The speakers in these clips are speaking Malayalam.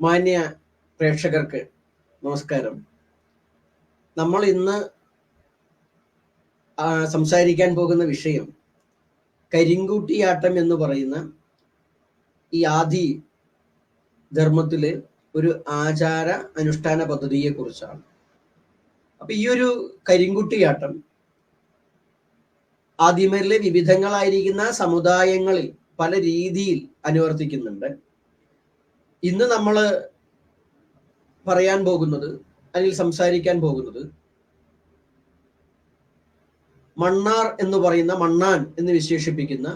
മാന്യ പ്രേക്ഷകർക്ക് നമസ്കാരം. നമ്മൾ ഇന്ന് സംസാരിക്കാൻ പോകുന്ന വിഷയം കരിങ്കൂട്ടിയാട്ടം എന്ന് പറയുന്ന ഈ ആദി ധർമ്മത്തിലെ ഒരു ആചാര അനുഷ്ഠാന പദ്ധതിയെ കുറിച്ചാണ്. അപ്പൊ ഈ ഒരു കരിങ്കുട്ടിയാട്ടം ആദ്യമേലെ വിവിധങ്ങളായിരിക്കുന്ന സമുദായങ്ങളിൽ പല രീതിയിൽ അനുവർത്തിക്കുന്നുണ്ട്. ഇന്ന് നമ്മൾ പറയാൻ പോകുന്നത് അല്ലെങ്കിൽ സംസാരിക്കാൻ പോകുന്നത് മണ്ണാർ എന്ന് പറയുന്ന, മണ്ണാൻ എന്ന് വിശേഷിപ്പിക്കുന്ന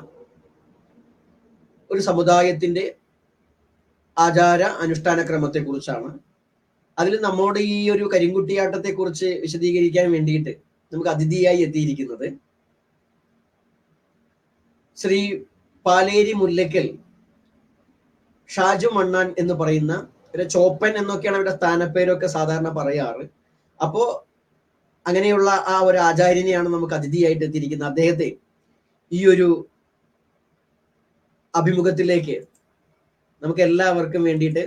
ഒരു സമുദായത്തിന്റെ ആചാര അനുഷ്ഠാന ക്രമത്തെ കുറിച്ചാണ്. അതിൽ നമ്മുടെ ഈ ഒരു കരിങ്കുട്ടിയാട്ടത്തെ കുറിച്ച് വിശദീകരിക്കാൻ വേണ്ടിയിട്ട് നമുക്ക് അതിഥിയായി എത്തിയിരിക്കുന്നത് ശ്രീ പാലേരി മുല്ലയ്ക്കൽ ഷാജു മണ്ണാൻ എന്ന് പറയുന്ന ഒരു ചോപ്പൻ എന്നൊക്കെയാണ് അവരുടെ സ്ഥാനപ്പേരൊക്കെ സാധാരണ പറയാറ്. അപ്പോ അങ്ങനെയുള്ള ആ ഒരു ആചാര്യനെയാണ് നമുക്ക് അതിഥിയായിട്ട് എത്തിയിരിക്കുന്നത്. അദ്ദേഹത്തെ ഈ ഒരു അഭിമുഖത്തിലേക്ക് നമുക്ക് എല്ലാവർക്കും വേണ്ടിയിട്ട്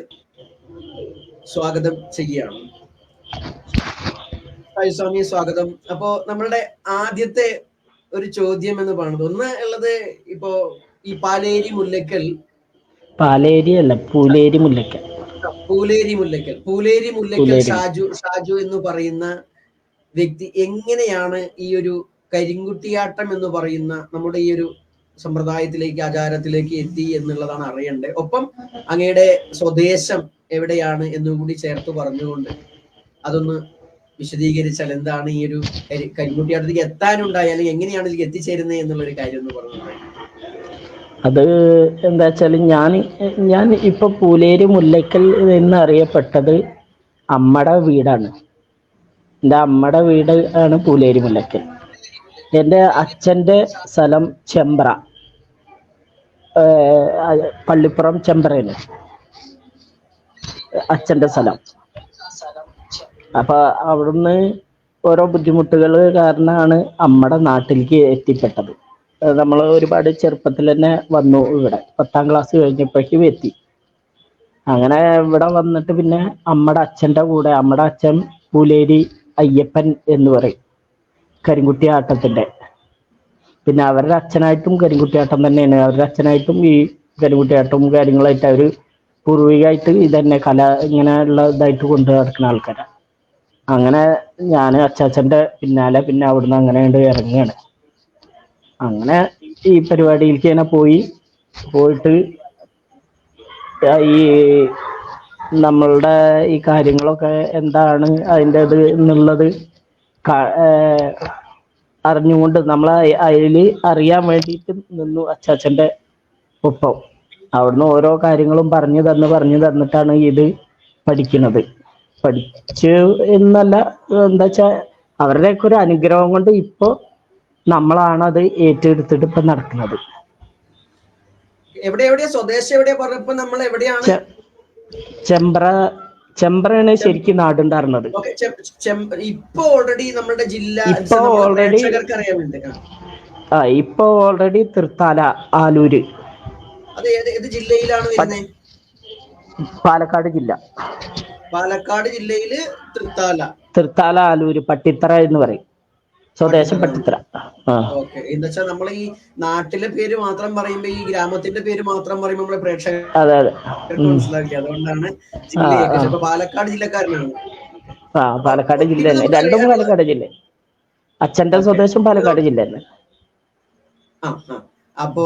സ്വാഗതം ചെയ്യുകയാണ്. സ്വാമി സ്വാഗതം. അപ്പോ നമ്മളുടെ ആദ്യത്തെ ഒരു ചോദ്യം എന്ന് പറയുന്നത് ഒന്ന് ഉള്ളത്, ഇപ്പോ ഈ പാലേരി മുല്ലയ്ക്കൽ, പാലേരി അല്ല പൂലേരി മുല്ലയ്ക്കൽ, പൂലേരി മുല്ലയ്ക്കൽ ഷാജു എന്ന് പറയുന്ന വ്യക്തി എങ്ങനെയാണ് ഈ ഒരു കരിങ്കുട്ടിയാട്ടം എന്ന് പറയുന്ന നമ്മുടെ ഈ ഒരു സമ്പ്രദായത്തിലേക്ക്, ആചാരത്തിലേക്ക് എത്തി എന്നുള്ളതാണ് അറിയേണ്ടത്. ഒപ്പം അങ്ങയുടെ സ്വദേശം എവിടെയാണ് എന്നുകൂടി ചേർത്ത് പറഞ്ഞുകൊണ്ട് അതൊന്ന് വിശദീകരിച്ചാൽ എന്താണ് ഈ ഒരു കരിങ്കുട്ടിയാട്ടത്തിലേക്ക് എത്താനുണ്ടായ, അല്ലെങ്കിൽ എങ്ങനെയാണ് ഇതിലേക്ക് എത്തിച്ചേരുന്നത് എന്നുള്ളൊരു കാര്യം ഒന്ന് പറഞ്ഞു. അത് എന്താ വെച്ചാൽ ഞാൻ ഇപ്പൊ പൂലേരി മുല്ലയ്ക്കൽ എന്നറിയപ്പെട്ടത് അമ്മയുടെ വീടാണ്. എൻ്റെ അമ്മയുടെ വീട് ആണ് പൂലേരി മുല്ലയ്ക്കൽ. എൻ്റെ അച്ഛൻ്റെ സ്ഥലം ചെമ്പ്ര, പള്ളിപ്പുറം ചെമ്പ്രയാണ് അച്ഛൻ്റെ സ്ഥലം. അപ്പൊ അവിടുന്ന് ഓരോ ബുദ്ധിമുട്ടുകൾ കാരണമാണ് അമ്മയുടെ നാട്ടിലേക്ക് എത്തിപ്പെട്ടത്. നമ്മൾ ഒരുപാട് ചെറുപ്പത്തിൽ തന്നെ വന്നു. ഇവിടെ 10ാം ക്ലാസ് കഴിഞ്ഞപ്പോഴേക്കും എത്തി. അങ്ങനെ ഇവിടെ വന്നിട്ട് പിന്നെ അമ്മയുടെ അച്ഛൻ്റെ കൂടെ, അമ്മയുടെ അച്ഛൻ പൂലേരി അയ്യപ്പൻ എന്ന് പറയും, കരിങ്കുട്ടിയാട്ടത്തിന്റെ. പിന്നെ അവരുടെ അച്ഛനായിട്ടും കരിങ്കുട്ടിയാട്ടം തന്നെയാണ്. അവരുടെ അച്ഛനായിട്ടും ഈ കരിങ്കുട്ടിയാട്ടവും കാര്യങ്ങളായിട്ട് അവർ പൂർവികമായിട്ട് ഇതന്നെ കല ഇങ്ങനെയുള്ള ഇതായിട്ട് കൊണ്ടു നടക്കുന്ന ആൾക്കാരാണ്. അങ്ങനെ ഞാൻ അച്ചാച്ചൻ്റെ പിന്നാലെ പിന്നെ അവിടുന്ന് അങ്ങനെ ഇറങ്ങുകയാണ്. അങ്ങനെ ഈ പരിപാടിയിലേക്ക് തന്നെ പോയിട്ട് ഈ നമ്മളുടെ ഈ കാര്യങ്ങളൊക്കെ എന്താണ് അതിൻ്റെ ഇത് എന്നുള്ളത് അറിഞ്ഞുകൊണ്ട് നമ്മൾ അതിൽ അറിയാൻ വേണ്ടിയിട്ട് നിന്നു അച്ചാച്ചൻ്റെ ഒപ്പം. അവിടുന്ന് ഓരോ കാര്യങ്ങളും പറഞ്ഞു തന്നിട്ടാണ് ഇത് പഠിക്കുന്നത്. പഠിച്ചു എന്നല്ല, എന്താ വെച്ചാൽ അവരുടെയൊക്കെ ഒരു അനുഗ്രഹം കൊണ്ട് ഇപ്പൊ നമ്മളാണ് അത് ഏറ്റെടുത്തിട്ട് ഇപ്പൊ നടക്കുന്നത്. ചെമ്പ്രയാണ് ശരിക്കും നാടുണ്ടായിരുന്നത്. ഇപ്പൊ ഓൾറെഡി തൃത്താല, ആലൂര്, പാലക്കാട് ജില്ല. പാലക്കാട് ജില്ലയില് തൃത്താല, ആലൂര്, പട്ടിത്തറ എന്ന് പറയും. സ്വദേശം പട്ടിത്തറ. എന്നുവെച്ചാൽ നമ്മൾ ഈ നാട്ടിലെ പേര് മാത്രം പറയുമ്പോ, ഈ ഗ്രാമത്തിന്റെ പേര് മാത്രം പറയുമ്പോ നമ്മളെ പ്രേക്ഷകർ മനസ്സിലാക്കി. അതുകൊണ്ടാണ് പാലക്കാട് ജില്ലക്കാരനാണ്. പാലക്കാട് ജില്ല തന്നെ, രണ്ടും പാലക്കാട് ജില്ല. അച്ഛന്റെ സ്വദേശം പാലക്കാട് ജില്ല തന്നെ. അപ്പോ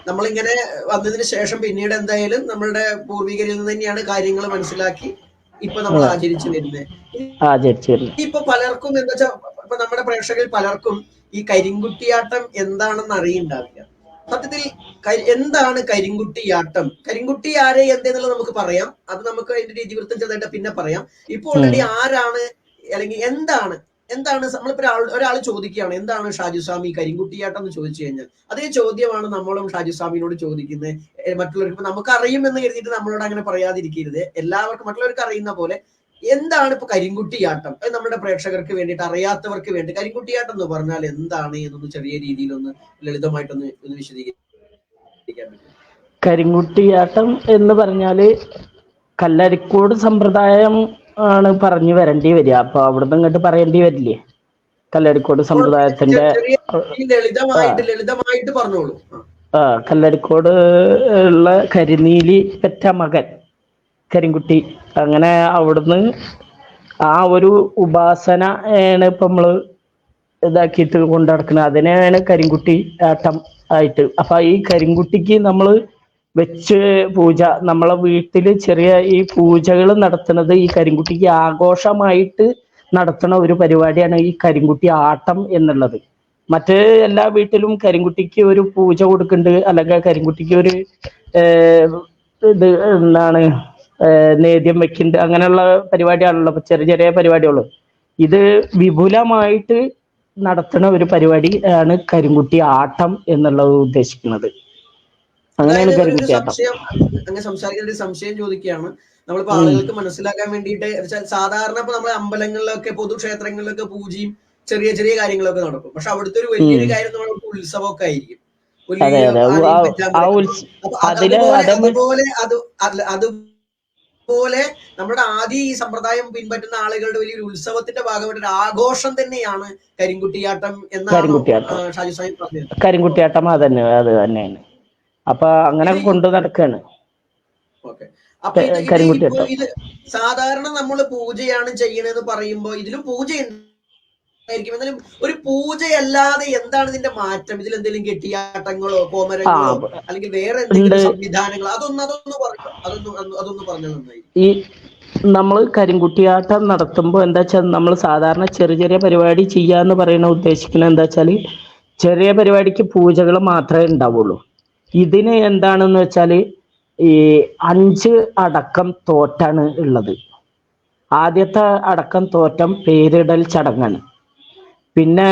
നമ്മളിങ്ങനെ വന്നതിന് ശേഷം പിന്നീട് എന്തായാലും നമ്മളുടെ പൂർവികരിൽ നിന്ന് തന്നെയാണ് കാര്യങ്ങൾ മനസ്സിലാക്കി ഇപ്പൊ നമ്മൾ ആചരിച്ചു വരുന്നത്. ഇപ്പൊ പലർക്കും എന്താ വെച്ചാൽ, ഇപ്പൊ നമ്മുടെ പ്രേക്ഷകരിൽ പലർക്കും ഈ കരിങ്കുട്ടിയാട്ടം എന്താണെന്ന് അറിയുണ്ടാവില്ല. സത്യത്തിൽ എന്താണ് കരിങ്കുട്ടിയാട്ടം? കരിങ്കുട്ടി ആരെ എന്തെന്നുള്ളത് നമുക്ക് പറയാം. അത് നമുക്ക് അതിന്റെ ഇതിവൃത്തം ചെറുതായിട്ട് പിന്നെ പറയാം. ഇപ്പൊ ഓൾറെഡി ആരാണ്, അല്ലെങ്കിൽ എന്താണ് നമ്മളിപ്പോ ഒരാൾ ചോദിക്കുകയാണ് എന്താണ് ഷാജു സ്വാമി കരിങ്കുട്ടിയാട്ടം എന്ന് ചോദിച്ചു കഴിഞ്ഞാൽ അതേ ചോദ്യമാണ് നമ്മളും ഷാജു സ്വാമിനോട് ചോദിക്കുന്നത്. മറ്റുള്ളവർക്ക് നമുക്ക് അറിയുമെന്ന് കരുതിയിട്ട് നമ്മളോട് അങ്ങനെ പറയാതിരിക്കരുത്. എല്ലാവർക്കും മറ്റുള്ളവർക്ക് അറിയുന്ന പോലെ എന്താണ് ഇപ്പൊ കരിങ്കുട്ടിയാട്ടം? അത് നമ്മുടെ പ്രേക്ഷകർക്ക് വേണ്ടിയിട്ട്, അറിയാത്തവർക്ക് വേണ്ടി കരിങ്കുട്ടിയാട്ടം എന്ന് പറഞ്ഞാൽ എന്താണ് എന്നൊന്ന് ചെറിയ രീതിയിലൊന്ന് ലളിതമായിട്ടൊന്ന് വിശദീകരിക്കാൻ പറ്റും. കരിങ്കുട്ടിയാട്ടം എന്ന് പറഞ്ഞാല് കല്ലരിക്കോട് സമ്പ്രദായം ആണ് പറഞ്ഞു വരേണ്ടി വരിക. അപ്പൊ അവിടുന്ന് ഇങ്ങോട്ട് പറയേണ്ടി വരില്ലേ കല്ലരിക്കോട് സമ്പ്രദായത്തിന്റെ? ലളിതമായിട്ട് പറഞ്ഞോളൂ. കല്ലരിക്കോട് ഉള്ള കരിനീലി പെറ്റ മകൻ കരിങ്കുട്ടി, അങ്ങനെ അവിടുന്ന് ആ ഒരു ഉപാസന ആണ് ഇപ്പൊ നമ്മള് ഇതാക്കിയിട്ട് കൊണ്ടു നടക്കുന്നത്. അതിനെയാണ് കരിങ്കുട്ടി ആട്ടം ആയിട്ട്. അപ്പൊ ഈ കരിങ്കുട്ടിക്ക് നമ്മള് വെച്ച് പൂജ, നമ്മളെ വീട്ടില് ചെറിയ ഈ പൂജകൾ നടത്തുന്നത് ഈ കരിങ്കുട്ടിക്ക് ആഘോഷമായിട്ട് നടത്തുന്ന ഒരു പരിപാടിയാണ് ഈ കരിങ്കുട്ടി ആട്ടം എന്നുള്ളത്. മറ്റ് എല്ലാ വീട്ടിലും കരിങ്കുട്ടിക്ക് ഒരു പൂജ കൊടുക്കുന്നുണ്ട്, അല്ലെങ്കിൽ കരിങ്കുട്ടിക്ക് ഒരു ഇത് എന്താണ് നേദ്യം വെക്കുന്നുണ്ട്, അങ്ങനെയുള്ള പരിപാടിയാണല്ലോ. ചെറിയ ചെറിയ പരിപാടികള്. ഇത് വിപുലമായിട്ട് നടത്തുന്ന ഒരു പരിപാടി ആണ് കരിങ്കുട്ടി ആട്ടം എന്നുള്ളത് ഉദ്ദേശിക്കുന്നത്. അങ്ങനെയാണ് കരിങ്കുട്ടി ആട്ടം. അങ്ങനെ സംസാരിക്കുന്ന ഒരു സംശയം ചോദിക്കുകയാണ്. നമ്മളിപ്പോ ആളുകൾക്ക് മനസ്സിലാക്കാൻ വേണ്ടിയിട്ട്, സാധാരണ ഇപ്പൊ നമ്മളെ അമ്പലങ്ങളിലൊക്കെ പൊതുക്ഷേത്രങ്ങളിലൊക്കെ പൂജയും ചെറിയ ചെറിയ കാര്യങ്ങളൊക്കെ നടക്കും. പക്ഷെ അവിടുത്തെ ഒരു വലിയൊരു കാര്യം നമ്മുടെ ഉത്സവമൊക്കെ ആയിരിക്കും. അതുപോലെ നമ്മുടെ ആദ്യ ഈ സമ്പ്രദായം പിൻപറ്റുന്ന ആളുകളുടെ വലിയൊരു ഉത്സവത്തിന്റെ ഭാഗമായിട്ട് ഒരു ആഘോഷം തന്നെയാണ് കരിങ്കുട്ടിയാട്ടം എന്നാണ് ഷാജു സാഹിബ് പറഞ്ഞത്. കരിങ്കുട്ടിയാട്ടം അത് തന്നെയാണ്. അപ്പൊ അങ്ങനെ കൊണ്ടു നടക്കാണ്. അപ്പൊ ഇത് സാധാരണ നമ്മൾ പൂജയാണ് ചെയ്യണെന്ന് പറയുമ്പോ ഇതിലും പൂജയുണ്ടായിരിക്കും. എന്നാലും ഒരു പൂജയല്ലാതെ എന്താണ് ഇതിന്റെ മാറ്റം? ഇതിൽ എന്തെങ്കിലും കെട്ടിയാട്ടങ്ങളോ കോമരങ്ങളോ അല്ലെങ്കിൽ വേറെ എന്തെങ്കിലും സംവിധാനങ്ങളോ അതൊന്ന് പറഞ്ഞാൽ നന്നായി. ഈ നമ്മൾ കരിങ്കുട്ടിയാട്ടം നടത്തുമ്പോൾ എന്താ വെച്ചാൽ നമ്മൾ സാധാരണ ചെറിയ ചെറിയ പരിപാടി ചെയ്യാന്ന് പറയുന്ന ഉദ്ദേശിക്കുന്നത് എന്താ വെച്ചാൽ ചെറിയ പരിപാടിക്ക് പൂജകൾ മാത്രമേ ഉണ്ടാവുള്ളൂ. ഇതിന് എന്താണെന്ന് വെച്ചാൽ ഈ 5 അടക്കം തോറ്റാണ് ഉള്ളത്. ആദ്യത്തെ അടക്കം തോറ്റം പേരിടൽ ചടങ്ങാണ്. പിന്നെ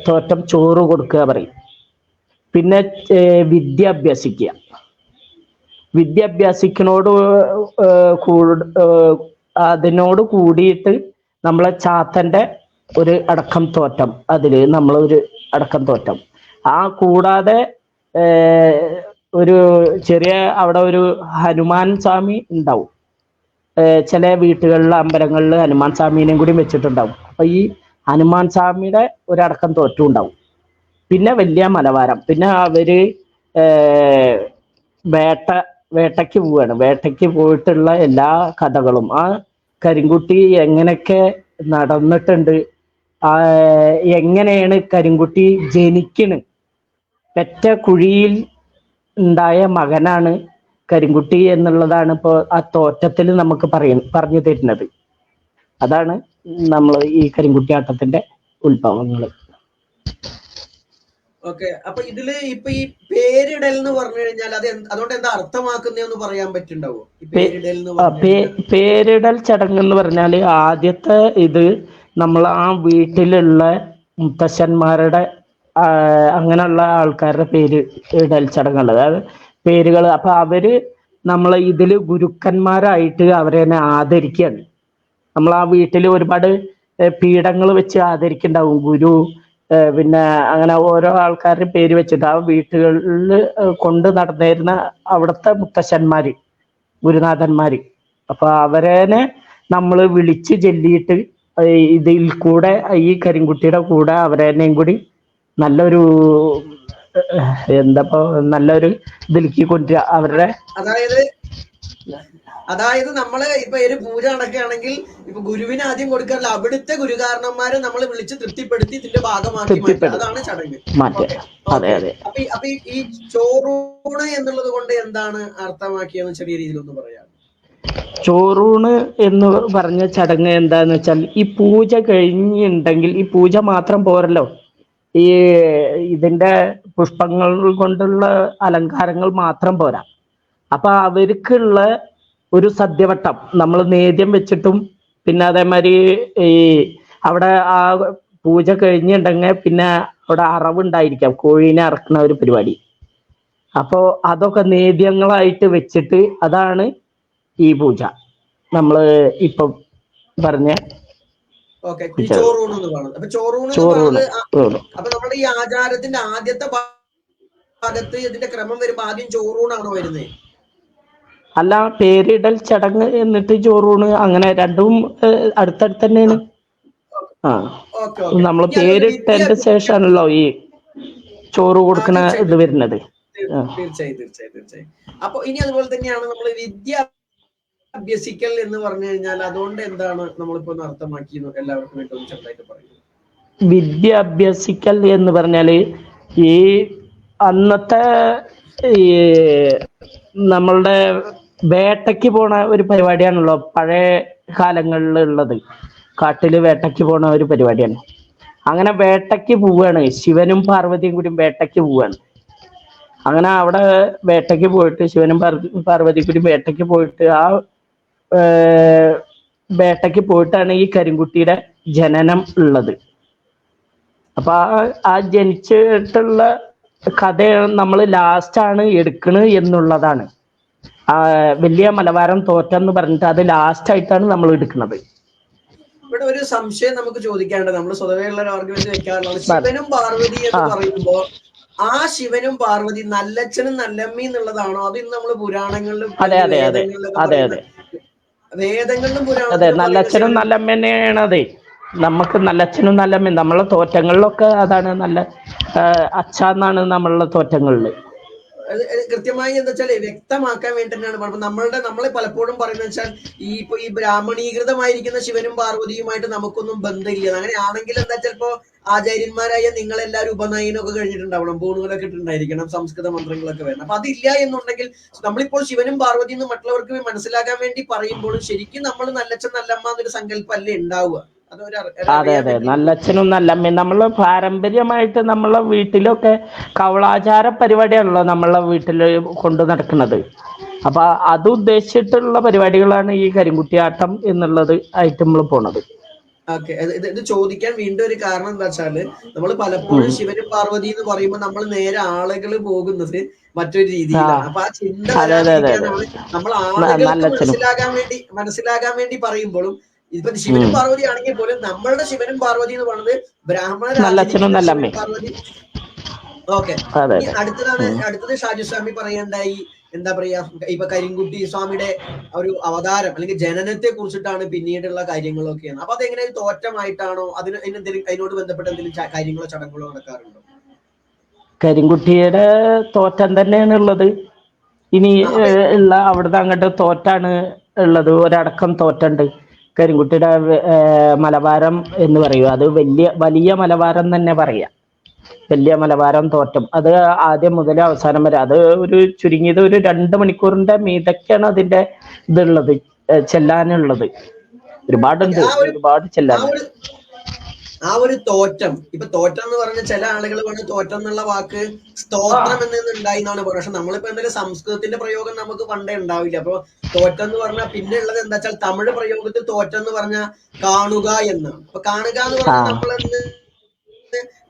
തോറ്റം ചോറ് കൊടുക്കുക പറയും. പിന്നെ വിദ്യ അഭ്യസിക്കണോട് അതിനോട് കൂടിയിട്ട് നമ്മളെ ചാത്തന്റെ ഒരു അടക്കം തോറ്റം, അതില് നമ്മളൊരു അടക്കം തോറ്റം. ആ കൂടാതെ ഒരു ചെറിയ അവിടെ ഒരു ഹനുമാൻ സ്വാമി ഉണ്ടാവും. ചില വീട്ടുകളിലെ അമ്പലങ്ങളിൽ ഹനുമാൻ സ്വാമീനെയും കൂടി വെച്ചിട്ടുണ്ടാവും. അപ്പൊ ഈ ഹനുമാൻ സ്വാമിയുടെ ഒരടക്കം തോറ്റും ഉണ്ടാവും. പിന്നെ വലിയ മലവാരം. പിന്നെ അവര് വേട്ടയ്ക്ക് പോവുകയാണ്. വേട്ടയ്ക്ക് പോയിട്ടുള്ള എല്ലാ കഥകളും, ആ കരിങ്കുട്ടി എങ്ങനെയൊക്കെ നടന്നിട്ടുണ്ട്, എങ്ങനെയാണ് കരിങ്കുട്ടി ജനിക്കണ്, പെറ്റ കുഴിയിൽ ഉണ്ടായ മകനാണ് കരിങ്കുട്ടി എന്നുള്ളതാണ് ഇപ്പോൾ ആ തോറ്റത്തിൽ നമുക്ക് പറഞ്ഞു തരുന്നത്. അതാണ് നമ്മൾ ഈ കരിങ്കുട്ടിയാട്ടത്തിന്റെ ഉത്ഭവങ്ങൾ. ഓക്കെ. അപ്പൊ ഇതില് ഇപ്പൊ ഈ പേരിടൽ എന്ന് പറഞ്ഞു കഴിഞ്ഞാൽ അതുകൊണ്ട് എന്താ അർത്ഥമാക്കുന്നതെന്ന് പറയാൻ പറ്റുണ്ടാവോ? പേരിടൽ ചടങ്ങ് എന്ന് പറഞ്ഞാൽ ആദ്യത്തെ ഇത് നമ്മൾ ആ വീട്ടിലുള്ള മുത്തശ്ശന്മാരുടെ അങ്ങനെയുള്ള ആൾക്കാരുടെ പേര് ഇടൽ ചടങ്ങുകൾ, അതായത് പേരുകൾ. അപ്പൊ അവര് നമ്മളെ ഇതില് ഗുരുക്കന്മാരായിട്ട് അവരെ ആദരിക്കുകയാണ്. നമ്മൾ ആ വീട്ടിൽ ഒരുപാട് പീഠങ്ങൾ വെച്ച് ആദരിക്കുന്നുണ്ടാവും. ഗുരു, പിന്നെ അങ്ങനെ ഓരോ ആൾക്കാരുടെ പേര് വെച്ചിട്ട് ആ വീട്ടുകളിൽ കൊണ്ട് നടന്നിരുന്ന അവിടുത്തെ മുത്തശ്ശന്മാര്, ഗുരുനാഥന്മാര്. അപ്പൊ അവരെ നമ്മൾ വിളിച്ച് ചൊല്ലിയിട്ട് ഇതിൽ കൂടെ ഈ കരിങ്കുട്ടിയുടെ കൂടെ അവരെയും കൂടി നല്ലൊരു നല്ലൊരു ഇതിലേക്ക് കൊണ്ടുവരിക അവരുടെ. അതായത് നമ്മള് ഇപ്പൊ ഒരു പൂജ നടക്കുകയാണെങ്കിൽ ഇപ്പൊ ഗുരുവിന് ആദ്യം കൊടുക്കാറില്ല, അവിടുത്തെ ഗുരുകാരണന്മാരെ നമ്മൾ വിളിച്ച് തൃപ്തിപ്പെടുത്തി ഇതിന്റെ ഭാഗമാക്കി മാറ്റുക. അതാണ് ചടങ്ങ്. അപ്പൊ ഈ ചോറൂണ് എന്നുള്ളത് കൊണ്ട് എന്താണ് അർത്ഥമാക്കിയെന്ന് ചെറിയ രീതിയിൽ ഒന്ന് പറയാം. ചോറൂണ് എന്ന് പറഞ്ഞ ചടങ്ങ് എന്താന്ന് വെച്ചാൽ ഈ പൂജ കഴിഞ്ഞിട്ടുണ്ടെങ്കിൽ ഈ പൂജ മാത്രം പോരല്ലോ, ഈ ഇതിന്റെ പുഷ്പങ്ങൾ കൊണ്ടുള്ള അലങ്കാരങ്ങൾ മാത്രം പോരാ. അപ്പൊ അവർക്കുള്ള ഒരു സദ്യവട്ടം നമ്മൾ നേദ്യം വെച്ചിട്ടും, പിന്നെ അതേമാതിരി ഈ അവിടെ ആ പൂജ കഴിഞ്ഞിട്ടുണ്ടെങ്കിൽ പിന്നെ അവിടെ അറവുണ്ടായിരിക്കാം, കോഴീനെ അറക്കുന്ന ഒരു പരിപാടി. അപ്പോ അതൊക്കെ നേദ്യങ്ങളായിട്ട് വെച്ചിട്ട് അതാണ് ഈ പൂജ നമ്മള് ഇപ്പൊ പറഞ്ഞ ചോറൂണ്. അപ്പൊ നമ്മുടെ ഈ ആചാരത്തിന്റെ ആദ്യത്തെ ഭാഗത്ത് ഇതിന്റെ ക്രമം വരുമ്പോ ആദ്യം ചോറൂണാണോ വരുന്നത്? അല്ല, പേരിടൽ ചടങ്ങ് എന്നിട്ട് ചോറൂണ് അങ്ങനെ രണ്ടും അടുത്തടുത്ത് തന്നെയാണ്. ആ, നമ്മൾ പേരിട്ടതിന്റെ ശേഷമാണല്ലോ ഈ ചോറ് കൊടുക്കണ ഇത് വരുന്നത്. തീർച്ചയായും. അപ്പൊ ഇനി അതുപോലെ തന്നെയാണ് നമ്മൾ വിദ്യ അഭ്യസിക്കൽ എന്ന് പറഞ്ഞു കഴിഞ്ഞാൽ അതുകൊണ്ട് എന്താണ് നമ്മളിപ്പോ അർത്ഥമാക്കിയത് എല്ലാവർക്കും വേണ്ടി ഒന്ന് ചെറുതായിട്ട് പറയുന്നത്. വിദ്യ അഭ്യസിക്കൽ എന്ന് പറഞ്ഞാല് ഈ അന്നത്തെ ഈ നമ്മളുടെ വേട്ടയ്ക്ക് പോണ ഒരു പരിപാടിയാണല്ലോ പഴയ കാലങ്ങളിൽ ഉള്ളത്. കാട്ടില് വേട്ടയ്ക്ക് പോണ ഒരു പരിപാടിയാണ്. അങ്ങനെ വേട്ടയ്ക്ക് പോവാണ്, ശിവനും പാർവതിയും കൂടി വേട്ടയ്ക്ക് പോവാണ്. അങ്ങനെ അവിടെ വേട്ടയ്ക്ക് പോയിട്ട് ശിവനും പാർവതിയും കൂടി വേട്ടയ്ക്ക് പോയിട്ട് ആ വേട്ടയ്ക്ക് പോയിട്ടാണ് ഈ കരിങ്കുട്ടിയുടെ ജനനം ഉള്ളത്. അപ്പൊ ആ ജനിച്ചിട്ടുള്ള കഥ നമ്മൾ ലാസ്റ്റാണ് എടുക്കണ് എന്നുള്ളതാണ്. വലിയ മലബാരം തോറ്റെന്ന് പറഞ്ഞിട്ട് അത് ലാസ്റ്റ് ആയിട്ടാണ് നമ്മൾ എടുക്കുന്നത്. ഇവിടെ ഒരു സംശയം നമുക്ക് ചോദിക്കാനുണ്ട്. നമ്മൾ സ്വതവേ ഉള്ള ഒരു ആർഗ്യുമെന്റ് വെക്കാറുള്ളത് ശിവനും പാർവതി എന്ന് പറയുമ്പോ ആ ശിവനും പാർവതി നല്ലച്ഛനും നല്ലമ്മയും എന്നുള്ളതാണോ? അത് ഇന്ന് നമ്മള് പുരാണങ്ങളിലും വേദങ്ങളിലും പുരാണങ്ങളിലും നല്ലച്ഛനും നല്ലമ്മ തന്നെയാണ്. അതെ, നമുക്ക് നല്ലച്ഛനും നല്ലമ്മയും നമ്മളെ തോറ്റങ്ങളിലൊക്കെ അതാണ്. നല്ല അച്ഛന്നാണ് നമ്മളുടെ തോറ്റങ്ങളില്. കൃത്യമായി എന്താ വെച്ചാൽ വ്യക്തമാക്കാൻ വേണ്ടി തന്നെയാണ് നമ്മളെ പലപ്പോഴും പറയുന്നത് വെച്ചാൽ ഈ ബ്രാഹ്മണീകൃതമായിരിക്കുന്ന ശിവനും പാർവതിയുമായിട്ട് നമുക്കൊന്നും ബന്ധമില്ല. അങ്ങനെയാണെങ്കിൽ എന്താ ചിലപ്പോ ആചാര്യന്മാരായ നിങ്ങളെല്ലാവരും ഉപനയനമൊക്കെ കഴിഞ്ഞിട്ടുണ്ടാവണം, ബോണുകളൊക്കെ ഇട്ടുണ്ടായിരിക്കണം, സംസ്കൃത മന്ത്രങ്ങളൊക്കെ വരണം. അപ്പൊ അതില്ല എന്നുണ്ടെങ്കിൽ നമ്മളിപ്പോൾ ശിവനും പാർവതിയും എന്ന് മറ്റുള്ളവർക്ക് മനസ്സിലാക്കാൻ വേണ്ടി പറയുമ്പോഴും ശരിക്കും നമ്മൾ നല്ലച്ഛൻ നല്ലമ്മ എന്നൊരു സങ്കല്പം അല്ലേ ഉണ്ടാവുക? അതെ, നല്ലച്ഛനും നല്ലമ്മയും നമ്മള് പാരമ്പര്യമായിട്ട് നമ്മളെ വീട്ടിലൊക്കെ കവളാചാര പരിപാടിയാണല്ലോ നമ്മളെ വീട്ടില് കൊണ്ടു നടക്കുന്നത്. അപ്പൊ അത് ഉദ്ദേശിച്ചിട്ടുള്ള പരിപാടികളാണ് ഈ കരിങ്കുട്ടിയാട്ടം എന്നുള്ളത് ആയിട്ട് നമ്മൾ പോണത്. ഓക്കെ, ഇത് ചോദിക്കാൻ വീണ്ടും ഒരു കാരണം എന്താ വെച്ചാല് നമ്മൾ പലപ്പോഴും ശിവനും പാർവതി എന്ന് പറയുമ്പോൾ നമ്മൾ നേരെ ആളുകൾ പോകുന്നത് മറ്റൊരു രീതിയിലാണ്. അപ്പൊ ആ ചിന്ത വരാതിരിക്കാനാണ് നമ്മൾ ആളുകൾക്ക് മനസ്സിലാകാൻ വേണ്ടി പറയുമ്പോഴും ഇപ്പൊ ശിവനും പാർവതി ആണെങ്കിൽ പോലും നമ്മളുടെ ശിവനും പാർവതി എന്ന് പറയുന്നത് ബ്രാഹ്മണരാണ് പാർവതി. ഓക്കെ, അടുത്തത് ഷാജു സ്വാമി പറയണ്ടായി എന്താ പറയാ, ഇപ്പൊ കരിങ്കുട്ടി സ്വാമിയുടെ ഒരു അവതാരം അല്ലെങ്കിൽ ജനനത്തെ കുറിച്ചിട്ടാണ് പിന്നീടുള്ള കാര്യങ്ങളൊക്കെയാണ്. അപ്പൊ അതെങ്ങനെ തോറ്റമായിട്ടാണോ അതിനോട് ബന്ധപ്പെട്ട എന്തെങ്കിലും കാര്യങ്ങളോ ചടങ്ങുകളോ നടക്കാറുണ്ടോ? കരിങ്കുട്ടിയുടെ തോറ്റം തന്നെയാണ് ഉള്ളത്. ഇനി ഉള്ള അവിടുന്ന് അങ്ങോട്ട് തോറ്റാണ് ഉള്ളത്. ഒരടക്കം തോറ്റുണ്ട്. കരിങ്കുട്ടിയുടെ മലബാരം എന്ന് പറയും. അത് വലിയ മലബാരം തന്നെ പറയാം. വലിയ മലബാരം തോറ്റം അത് ആദ്യം മുതൽ അവസാനം വരെ അത് ഒരു ചുരുങ്ങിയത് ഒരു 2 മണിക്കൂറിന്റെ മീതൊക്കെയാണ് അതിന്റെ ഇതുള്ളത്, ചെല്ലാനുള്ളത്. ഒരുപാടുണ്ട്, ഒരുപാട് ചെല്ലാൻ. ആ ഒരു തോറ്റം, ഇപ്പൊ തോറ്റം എന്ന് പറഞ്ഞ ചില ആളുകൾ പറഞ്ഞ തോറ്റം എന്നുള്ള വാക്ക് സ്തോത്രം ഉണ്ടായി എന്നാണ് പറയുന്നത്. പക്ഷെ നമ്മളിപ്പോ എന്തായാലും സംസ്കൃതത്തിന്റെ പ്രയോഗം നമുക്ക് പണ്ടേ ഉണ്ടാവില്ല. അപ്പൊ തോറ്റം എന്ന് പറഞ്ഞാൽ പിന്നെ ഉള്ളത് എന്താ വെച്ചാൽ തമിഴ് പ്രയോഗത്തിൽ തോറ്റം എന്ന് പറഞ്ഞാൽ കാണുക എന്നാണ്. അപ്പൊ കാണുക എന്ന് പറഞ്ഞാൽ നമ്മളെന്ന്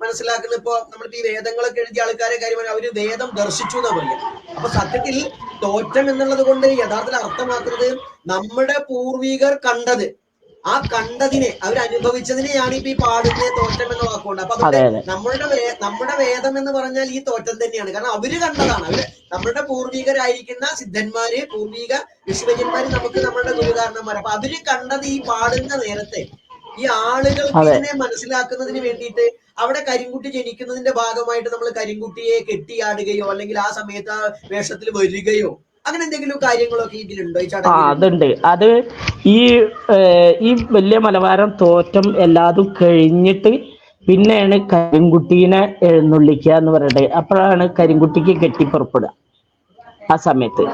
മനസ്സിലാക്കുന്ന ഇപ്പൊ നമ്മളിപ്പോ ഈ വേദങ്ങളൊക്കെ എഴുതിയ ആൾക്കാരെ കാര്യം അവര് വേദം ദർശിച്ചു എന്നാ പറയാം. അപ്പൊ സത്യത്തിൽ തോറ്റം എന്നുള്ളത് കൊണ്ട് യഥാർത്ഥത്തിൽ അർത്ഥമാക്കുന്നത് നമ്മുടെ പൂർവികർ കണ്ടത്, ആ കണ്ടതിനെ അവരനുഭവിച്ചതിനെയാണ് ഇപ്പൊ ഈ പാടുന്ന തോറ്റം എന്ന വാക്കുകൊണ്ട്. അപ്പൊ അതുകൊണ്ട് നമ്മുടെ വേദം എന്ന് പറഞ്ഞാൽ ഈ തോറ്റം തന്നെയാണ്. കാരണം അവര് കണ്ടതാണ്. നമ്മുടെ പൂർവികരായിരിക്കുന്ന സിദ്ധന്മാര്, പൂർവിക ഋഷിവര്യന്മാര് നമുക്ക് നമ്മുടെ ഗുരുകാരണന്മാർ. അപ്പൊ അവര് കണ്ടത് ഈ പാടുന്ന നേരത്തെ ഈ ആളുകൾക്ക് ഇതിനെ മനസ്സിലാക്കുന്നതിന് വേണ്ടിയിട്ട് അവിടെ കരിങ്കുട്ടി ജനിക്കുന്നതിന്റെ ഭാഗമായിട്ട് നമ്മൾ കരിങ്കുട്ടിയെ കെട്ടിയാടുകയോ അല്ലെങ്കിൽ ആ സമയത്ത് ആ വേഷത്തിൽ വരികയോ അങ്ങനെ എന്തെങ്കിലും കാര്യങ്ങളൊക്കെ ഇതിലുണ്ടോ ഈ ചടങ്ങ്? അതുണ്ട്. അത് ഈ വലിയ മലബാരം തോറ്റം എല്ലാതും കഴിഞ്ഞിട്ട് പിന്നെയാണ് കരിങ്കുട്ടീനെ എഴുന്നള്ളിക്കുക എന്ന് പറയുന്നത്. അപ്പോഴാണ് കരിങ്കുട്ടിക്ക് കെട്ടിപ്പുറപ്പെടുക. ആ സമയത്ത്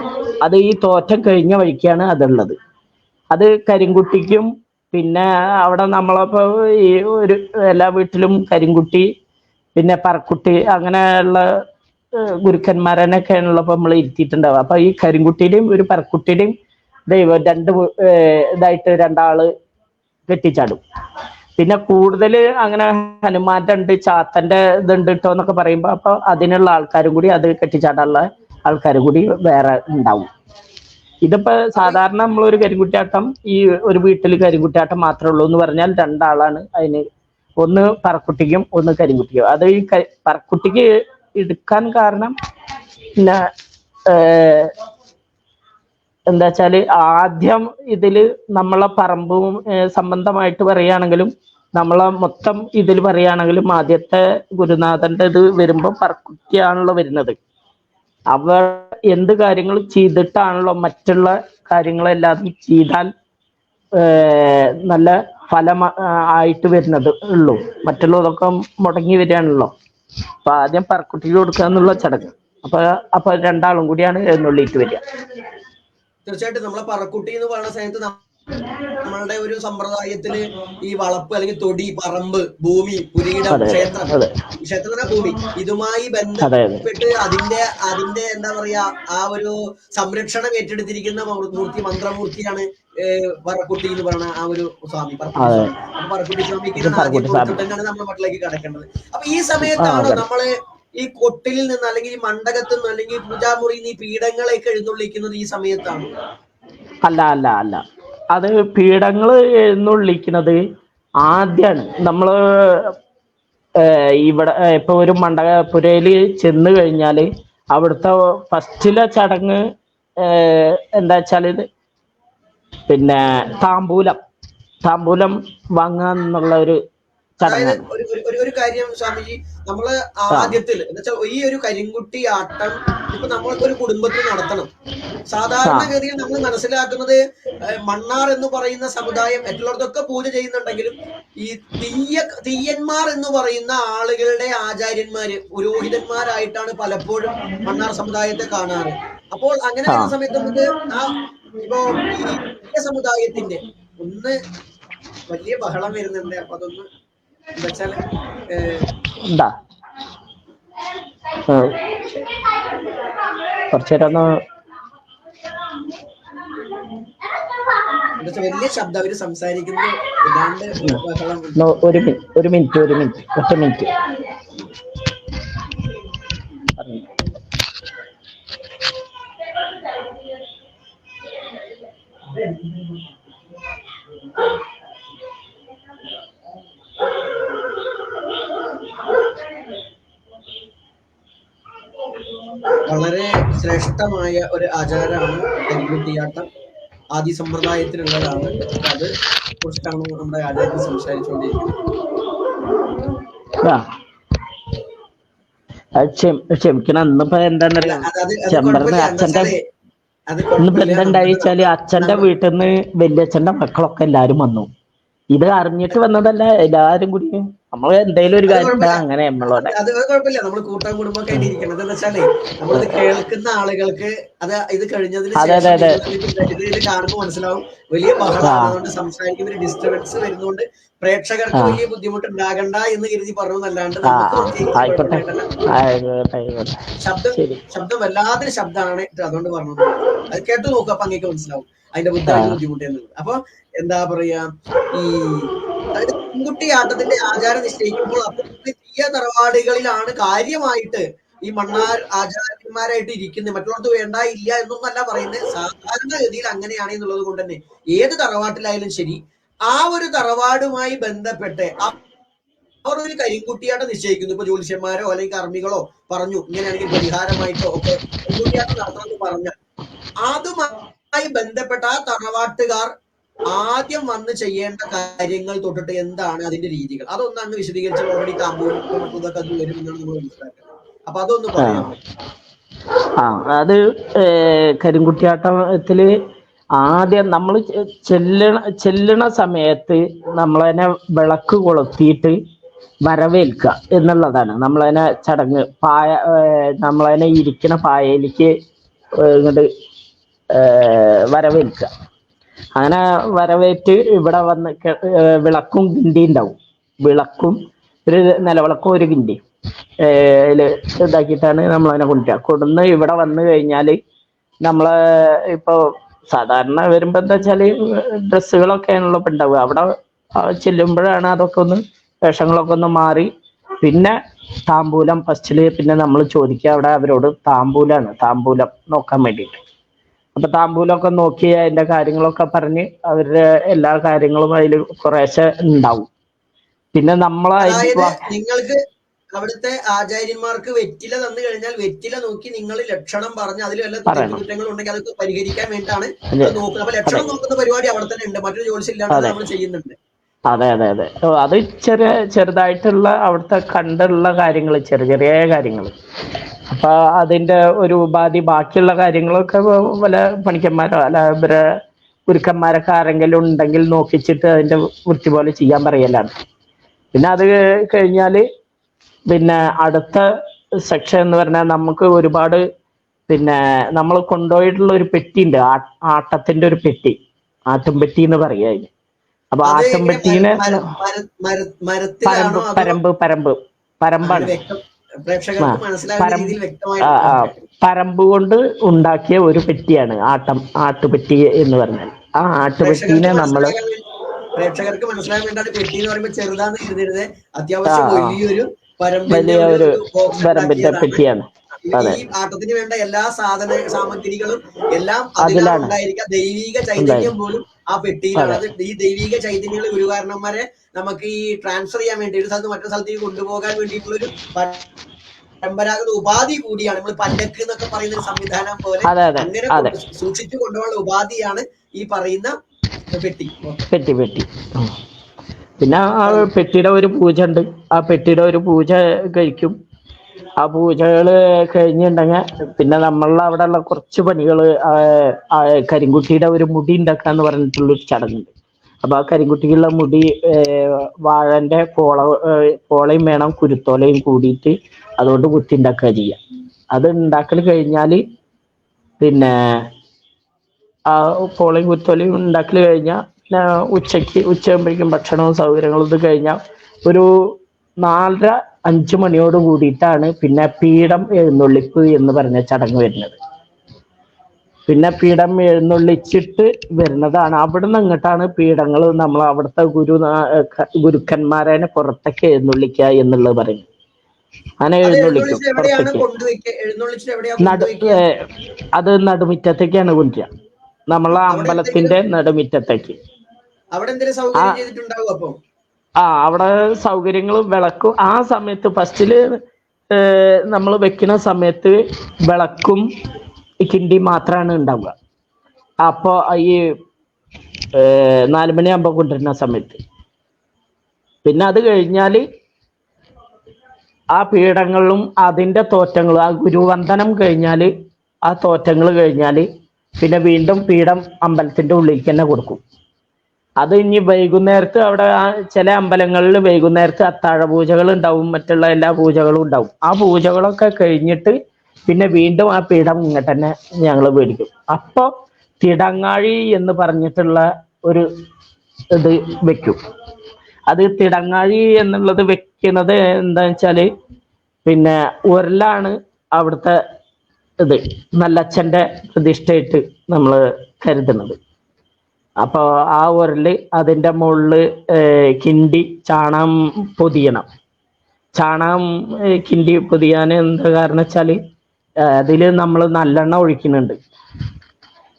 അത് ഈ തോറ്റം കഴിഞ്ഞ വഴിക്കാണ് അതുള്ളത്. അത് കരിങ്കുട്ടിക്കും പിന്നെ അവിടെ നമ്മളപ്പോ ഈ ഒരു എല്ലാ വീട്ടിലും കരിങ്കുട്ടി പിന്നെ പറക്കുട്ടി അങ്ങനെയുള്ള ഗുരുക്കന്മാരനൊക്കെയാണല്ലോ ഇപ്പൊ നമ്മൾ ഇരുത്തിയിട്ടുണ്ടാവുക. അപ്പൊ ഈ കരിങ്കുട്ടിയുടെയും ഒരു പറക്കുട്ടിയുടെയും ദൈവം ഇതായിട്ട് 2 ആള് കെട്ടിച്ചാടും. പിന്നെ കൂടുതൽ അങ്ങനെ ഹനുമാന്റെ ഉണ്ട്, ചാത്തന്റെ ഇതുണ്ട് കേട്ടോ എന്നൊക്കെ പറയുമ്പോ അപ്പൊ അതിനുള്ള ആൾക്കാരും കൂടി അത് കെട്ടിച്ചാടാനുള്ള ആൾക്കാരും കൂടി വേറെ ഉണ്ടാവും. ഇതിപ്പോ സാധാരണ നമ്മളൊരു കരിങ്കുട്ടിയാട്ടം ഈ ഒരു വീട്ടിൽ കരിങ്കുട്ടിയാട്ടം മാത്രമേ ഉള്ളൂ എന്ന് പറഞ്ഞാൽ 2 ആളാണ് അതിന്. ഒന്ന് പറക്കുട്ടിക്കും ഒന്ന് കരിങ്കുട്ടിക്കും. അത് ഈ പറക്കുട്ടിക്ക് എടുക്കാൻ കാരണം പിന്നെ എന്താ വെച്ചാല് ആദ്യം ഇതില് നമ്മളെ പറമ്പും സംബന്ധമായിട്ട് പറയുകയാണെങ്കിലും നമ്മളെ മൊത്തം ഇതിൽ പറയുകയാണെങ്കിലും ആദ്യത്തെ ഗുരുനാഥന്റെ ഇത് വരുമ്പോ പറക്കുറ്റിയാണല്ലോ വരുന്നത്. അവർ എന്ത് കാര്യങ്ങൾ ചെയ്തിട്ടാണല്ലോ മറ്റുള്ള കാര്യങ്ങളെല്ലാം ചെയ്താൽ നല്ല ഫലം ആയിട്ട് വരുന്നത് ഉള്ളൂ. മറ്റുള്ളതൊക്കെ മുടങ്ങി വരികയാണല്ലോ. അപ്പൊ ആദ്യം പറക്കുട്ടിക്ക് കൊടുക്കുക എന്നുള്ള ചടങ്ങ്. അപ്പൊ രണ്ടാളും കൂടിയാണ് എഴുന്നള്ളിയിട്ട് വരിക. തീർച്ചയായിട്ടും നമ്മളെ പറക്കുട്ടി എന്ന് പറയുന്ന സമയത്ത് നമ്മളുടെ ഒരു സമ്പ്രദായത്തില് ഈ വളപ്പ് അല്ലെങ്കിൽ തൊടി, പറമ്പ്, ഭൂമി, പുരീടം, ക്ഷേത്രം ഭൂമി ഇതുമായി ബന്ധപ്പെട്ട് അതിന്റെ എന്താ പറയാ ആ ഒരു സംരക്ഷണം ഏറ്റെടുത്തിരിക്കുന്ന മന്ത്രമൂർത്തിയാണ് പറക്കുട്ടി എന്ന് പറയുന്ന ആ ഒരു സ്വാമി, പറക്കുട്ടി സ്വാമി. അപ്പൊ പറക്കുട്ടി സ്വാമിക്ക് ആദ്യം കൊടുത്തിട്ടാണ് നമ്മുടെ മട്ടിലേക്ക് കടക്കേണ്ടത്. അപ്പൊ ഈ സമയത്താണോ നമ്മള് ഈ കൊട്ടിലിൽ നിന്ന് അല്ലെങ്കിൽ ഈ മണ്ഡകത്തിൽ നിന്ന് അല്ലെങ്കിൽ പൂജാമുറിയിൽ നിന്ന് ഈ പീഠങ്ങളെയൊക്കെ എഴുന്നള്ളിക്കുന്നത് ഈ സമയത്താണ്? അല്ല അത് പീഠങ്ങൾ എഴുന്നള്ളിക്കുന്നത് ആദ്യമാണ്. നമ്മള് ഇവിടെ ഇപ്പൊ ഒരു മണ്ഡപുരയില് ചെന്ന് കഴിഞ്ഞാല് അവിടുത്തെ ഫസ്റ്റിലെ ചടങ്ങ് എന്താ വെച്ചാല് പിന്നെ താമ്പൂലം വാങ്ങുക എന്നുള്ള ഒരു ചടങ്ങാണ്. ഒരു കാര്യം സ്വാമിജി, നമ്മള് ആദ്യത്തിൽ എന്ന് വെച്ചാൽ ഈ ഒരു കരിങ്കുട്ടി ആട്ടം ഇപ്പൊ നമ്മൾക്ക് ഒരു കുടുംബത്തിൽ നടത്തണം. സാധാരണഗതിയിൽ നമ്മൾ മനസ്സിലാക്കുന്നത് മണ്ണാർ എന്ന് പറയുന്ന സമുദായം മറ്റുള്ളവർക്കൊക്കെ പൂജ ചെയ്യുന്നുണ്ടെങ്കിലും ഈ തീയന്മാർ എന്ന് പറയുന്ന ആളുകളുടെ ആചാര്യന്മാര്, പുരോഹിതന്മാരായിട്ടാണ് പലപ്പോഴും മണ്ണാർ സമുദായത്തെ കാണാറ്. അപ്പോൾ അങ്ങനെ വരുന്ന സമയത്ത് നമുക്ക് ഇപ്പോ ഈ സമുദായത്തിന്റെ ഒന്ന് വലിയ ബഹളം വരുന്നുണ്ട്. അപ്പൊ അതൊന്ന് എന്താ വലിയ ശബ്ദം അവര് സംസാരിക്കുന്നത് ഒരു മിനിറ്റ് വളരെ ശ്രേഷ്ഠമായ ഒരു ആചാരമാണ് കരിങ്കുട്ടിയാട്ടം. ആദി സമ്പ്രദായത്തിലുള്ളതാണ്. അത് കുറിച്ചിട്ടാണ് നമ്മുടെ ആചാര്യൻ സംസാരിച്ചുകൊണ്ടിരിക്കുന്നത്. ക്ഷമിക്കണം. ഇന്നിപ്പോ എന്താന്നറിയാം, ഇന്നിപ്പോ എന്താണ്ടായി വെച്ചാല് അച്ഛന്റെ വീട്ടിൽ നിന്ന് വല്യച്ഛന്റെ മക്കളൊക്കെ എല്ലാരും വന്നു. ഇത് അറിഞ്ഞിട്ട് വന്നതല്ല, എല്ലാരും കൂടി നമ്മൾ എന്തെങ്കിലും ഒരു കാര്യം അങ്ങനെ നമ്മളോടെ. അത് കുഴപ്പമില്ല, നമ്മൾ കൂട്ടാൻ കുടുംബമൊക്കെ ആയിട്ട് ഇരിക്കണത് എന്ന് വെച്ചാലേ നമ്മളത് കേൾക്കുന്ന ആളുകൾക്ക് അത് ഇത് കഴിഞ്ഞതിന് ശേഷം കാണുമ്പോൾ മനസ്സിലാവും വലിയ ബഹളമാണ്. അതുകൊണ്ട് സംസാരിക്കുന്ന ഒരു ഡിസ്റ്റർബൻസ് വരുന്നതുകൊണ്ട് പ്രേക്ഷകർക്ക് വലിയ ബുദ്ധിമുട്ട് ഉണ്ടാകണ്ട എന്ന് കരുതി പറഞ്ഞതല്ലാണ്ട് ശബ്ദം വല്ലാത്തൊരു ശബ്ദമാണ്. അതുകൊണ്ട് പറഞ്ഞത് അത് കേട്ടു നോക്കുക, അപ്പൊ അങ്ങേക്ക് മനസ്സിലാവും അതിന്റെ ബുദ്ധിമുട്ട് എന്നുള്ളത്. അപ്പൊ എന്താ പറയാ, ഈ അതായത് പെൺകുട്ടിയാട്ടത്തിന്റെ ആചാരം നിശ്ചയിക്കുമ്പോൾ അപ്പോൾ തീയ തറവാടുകളിലാണ് കാര്യമായിട്ട് ഈ മണ്ണാർ ആചാര്യന്മാരായിട്ട് ഇരിക്കുന്നത്. മറ്റുള്ളവർക്ക് വേണ്ട ഇല്ല എന്നൊന്നല്ല പറയുന്നത്, സാധാരണഗതിയിൽ അങ്ങനെയാണ് എന്നുള്ളത് കൊണ്ട് തന്നെ ഏത് തറവാട്ടിലായാലും ശരി ആ ഒരു തറവാടുമായി ബന്ധപ്പെട്ട് അവർ ഒരു കരിങ്കുട്ടിയാട്ടം നിശ്ചയിക്കുന്നു. ഇപ്പൊ ജ്യോത്സ്യന്മാരോ അല്ലെങ്കിൽ കർമ്മികളോ പറഞ്ഞു ഇങ്ങനെയാണെങ്കിൽ പരിഹാരമായിട്ടോ ഒക്കെ പെൺകുട്ടിയാട്ടം നടത്തണമെന്ന് പറഞ്ഞാൽ അതുമായി ബന്ധപ്പെട്ട ആ തറവാട്ടുകാർ ആദ്യം വന്ന് ചെയ്യേണ്ട കാര്യങ്ങൾ തൊട്ടിട്ട് എന്താണ് അതിന്റെ രീതികൾ, അതൊന്ന് അങ്ങ് വിശദീകരിച്ച് ഓൾറെഡി താമ്പൂരൊക്കെ അത് വരും എന്നാണ് നമ്മൾ മനസ്സിലാക്കുന്നത്. അപ്പൊ അതൊന്ന് പറയാം. അത് കരിങ്കുട്ടിയാട്ടത്തില് ആദ്യം നമ്മൾ ചെല്ലണ സമയത്ത് നമ്മളതിനെ വിളക്ക് കൊളുത്തിയിട്ട് വരവേൽക്കുക എന്നുള്ളതാണ് നമ്മളതിനെ ചടങ്ങ്. നമ്മളതിനെ ഇരിക്കണ പായയിലേക്ക് ഇങ്ങോട്ട് വരവേൽക്കുക. അങ്ങനെ വരവേറ്റ് ഇവിടെ വന്ന് വിളക്കും ഗിണ്ടി ഉണ്ടാവും. വിളക്കും ഒരു നിലവിളക്കും ഒരു ഗിണ്ടി ഇതാക്കിയിട്ടാണ് നമ്മളതിനെ കൊടുന്ന് ഇവിടെ വന്നു കഴിഞ്ഞാൽ നമ്മളെ ഇപ്പൊ സാധാരണ വരുമ്പോ എന്താ വെച്ചാല് ഡ്രസ്സുകളൊക്കെയാണല്ലോ ഇപ്പൊ ഉണ്ടാവുക. അവിടെ ചെല്ലുമ്പോഴാണ് അതൊക്കെ ഒന്ന് വേഷങ്ങളൊക്കെ ഒന്ന് മാറി പിന്നെ താമ്പൂലം ഫസ്റ്റില് പിന്നെ നമ്മൾ ചോദിക്കുക അവിടെ അവരോട് താമ്പൂലം നോക്കാൻ വേണ്ടിയിട്ട്. അപ്പൊ താമ്പൂലൊക്കെ നോക്കി അതിന്റെ കാര്യങ്ങളൊക്കെ പറഞ്ഞ് അവരുടെ എല്ലാ കാര്യങ്ങളും അതിൽ കുറേശ്ശെ ഉണ്ടാവും. പിന്നെ നിങ്ങൾക്ക് അവിടുത്തെ ആചാര്യന്മാർക്ക് വെറ്റില തന്നു കഴിഞ്ഞാൽ വെറ്റില നോക്കി നിങ്ങൾ ലക്ഷണം പറഞ്ഞ് അതിൽ വല്ല തെറ്റുകുറ്റങ്ങൾ ഉണ്ടെങ്കിൽ അതൊക്കെ പരിഹരിക്കാൻ വേണ്ടിയിട്ടാണ് അത് നോക്കുന്നത്. അപ്പൊ ലക്ഷണം നോക്കുന്ന പരിപാടി അവിടെ തന്നെ ഉണ്ട്, മറ്റൊരു ജോലിസ് ഇല്ലാണ്ട് നമ്മൾ ചെയ്യുന്നുണ്ട്. അതെ അതെ അതെ. അത് ചെറുതായിട്ടുള്ള അവിടുത്തെ കണ്ടുള്ള കാര്യങ്ങൾ, ചെറിയ ചെറിയ കാര്യങ്ങൾ. അപ്പൊ അതിന്റെ ഒരു ഉപാധി ബാക്കിയുള്ള കാര്യങ്ങളൊക്കെ വല്ല പണിക്കന്മാരോ അല്ല ഇവരെ ഗുരുക്കന്മാരൊക്കെ ആരെങ്കിലും ഉണ്ടെങ്കിൽ നോക്കിച്ചിട്ട് അതിന്റെ വൃത്തി പോലെ ചെയ്യാൻ പറയലാണ്. പിന്നെ അത് കഴിഞ്ഞാല് പിന്നെ അടുത്ത സെക്ഷൻ എന്ന് പറഞ്ഞാൽ നമുക്ക് ഒരുപാട് പിന്നെ നമ്മൾ കൊണ്ടുപോയിട്ടുള്ള ഒരു പെട്ടി ഉണ്ട്, ആട്ടത്തിന്റെ ഒരു പെട്ടി, ആട്ടുംപെട്ടി എന്ന് പറയുക അതിന്. അപ്പൊ ആട്ടുംപെട്ടീനെ പരമ്പാണ്. പരമ്പ് കൊണ്ട് ഉണ്ടാക്കിയ ഒരു പെട്ടിയാണ് ആട്ടുപെട്ടി എന്ന് പറഞ്ഞാൽ. ആ ആട്ടുപെട്ടീനെ നമ്മള് പ്രേക്ഷകർക്ക് മനസ്സിലാൻ വേണ്ടിയാണ് പെട്ടി എന്ന് പറയുമ്പോൾ ചെറുതാന്ന് കരുതരുത്, അത്യാവശ്യം വലിയൊരു വലിയ ഒരു പരമ്പിന്റെ പെട്ടിയാണ്. ഈ ആട്ടത്തിന് വേണ്ട എല്ലാ സാമഗ്രികളും എല്ലാം അതിലാണ് ഉണ്ടായിരിക്കുക. ദൈവിക ചൈതന്യം പോലും ആ പെട്ടിയിലാണ്. അത് ഈ ദൈവിക ചൈതന്യങ്ങൾ ഗുരുകാരണന്മാരെ നമുക്ക് ഈ ട്രാൻസ്ഫർ ചെയ്യാൻ വേണ്ടി ഒരു സ്ഥലത്ത് മറ്റൊരു സ്ഥലത്തേക്ക് കൊണ്ടുപോകാൻ വേണ്ടിയിട്ടുള്ളൊരു പരമ്പരാഗത ഉപാധി കൂടിയാണ്. നമ്മൾ പല്ലക്ക് എന്നൊക്കെ പറയുന്ന ഒരു സംവിധാനം പോലെ അങ്ങനെ സൂക്ഷിച്ചു കൊണ്ടുപോകാനുള്ള ഉപാധിയാണ് ഈ പറയുന്ന പെട്ടി. പിന്നെ ആ പെട്ടിയുടെ ഒരു പൂജ ഉണ്ട്. ആ പെട്ടിയുടെ ഒരു പൂജ കഴിക്കും. ആ പൂജകള് കഴിഞ്ഞിട്ടുണ്ടെങ്കിൽ പിന്നെ നമ്മളുടെ അവിടെ ഉള്ള കുറച്ച് പണികള്, കരിങ്കുട്ടിയുടെ ഒരു മുടി ഉണ്ടാക്കാന്ന് പറഞ്ഞിട്ടുള്ളൊരു ചടങ്ങുണ്ട്. അപ്പൊ ആ കരിങ്കുട്ടിക്കുള്ള മുടി വാഴന്റെ പോളയും വേണം കുരുത്തോലയും കൂടിയിട്ട് അതുകൊണ്ട് കുത്തി ഉണ്ടാക്കുക ചെയ്യാം. അത് ഉണ്ടാക്കൽ കഴിഞ്ഞാല് പിന്നെ ആ പോളയും കുരുത്തോലയും ഉണ്ടാക്കൽ കഴിഞ്ഞാൽ ഉച്ചയാകുമ്പോഴേക്കും ഭക്ഷണവും സൗകര്യങ്ങളും ഇത് കഴിഞ്ഞാൽ ഒരു 4:30-5 മണിയോട് കൂടിയിട്ടാണ് പിന്നെ പീഠം എഴുന്നള്ളിപ്പ് എന്ന് പറഞ്ഞ ചടങ്ങ് വരുന്നത്. പിന്നെ പീഠം എഴുന്നള്ളിച്ചിട്ട് വരുന്നതാണ്. അവിടുന്ന് അങ്ങോട്ടാണ് പീഠങ്ങൾ നമ്മൾ അവിടുത്തെ ഗുരുക്കന്മാരെ പുറത്തേക്ക് എഴുന്നള്ളിക്കുക എന്നുള്ളത് പറയുന്നത്. അങ്ങനെ എഴുന്നള്ളിക്കും. അത് നടുമുറ്റത്തേക്കാണ് കൊണ്ടുവരിക, നമ്മളെ അമ്പലത്തിന്റെ നടുമുറ്റത്തേക്ക്. അവിടെ സൗകര്യങ്ങളും വിളക്കും ആ സമയത്ത് ഫസ്റ്റില് നമ്മൾ വെക്കുന്ന സമയത്ത് വിളക്കും കിണ്ടി മാത്രമാണ് ഉണ്ടാവുക. അപ്പൊ ഈ 4 മണിയാകുമ്പോ കൊണ്ടുവരുന്ന സമയത്ത് പിന്നെ അത് കഴിഞ്ഞാല് ആ പീഠങ്ങളും അതിന്റെ തോറ്റങ്ങളും, ആ ഗുരുവന്ദനം കഴിഞ്ഞാല് ആ തോറ്റങ്ങൾ കഴിഞ്ഞാല് പിന്നെ വീണ്ടും പീഠം അമ്പലത്തിന്റെ ഉള്ളിലേക്ക് തന്നെ കൊടുക്കും. അത് ഇനി വൈകുന്നേരത്ത് അവിടെ ചില അമ്പലങ്ങളിൽ വൈകുന്നേരത്ത് അത്താഴ പൂജകൾ ഉണ്ടാവും, മറ്റുള്ള എല്ലാ പൂജകളും ഉണ്ടാവും. ആ പൂജകളൊക്കെ കഴിഞ്ഞിട്ട് പിന്നെ വീണ്ടും ആ പീഠം ഇങ്ങോട്ട് തന്നെ ഞങ്ങൾ മേടിക്കും. അപ്പൊ തിടങ്ങാഴി എന്ന് പറഞ്ഞിട്ടുള്ള ഒരു ഇത് വെക്കും. അത് തിടങ്ങാഴി എന്നുള്ളത് വെക്കുന്നത് എന്താന്ന് വെച്ചാല് പിന്നെ ഉരലാണ് അവിടുത്തെ ഇത് നല്ലച്ഛന്റെ പ്രതിഷ്ഠയായിട്ട് നമ്മൾ കരുതുന്നത്. അപ്പൊ ആ ഉരല് അതിന്റെ മുകളില് കിണ്ടി ചാണകം പൊതിയണം. ചാണകം കിണ്ടി പൊതിയാൻ എന്താ കാരണം വെച്ചാല് അതില് നമ്മൾ നല്ലെണ്ണ ഒഴിക്കുന്നുണ്ട്.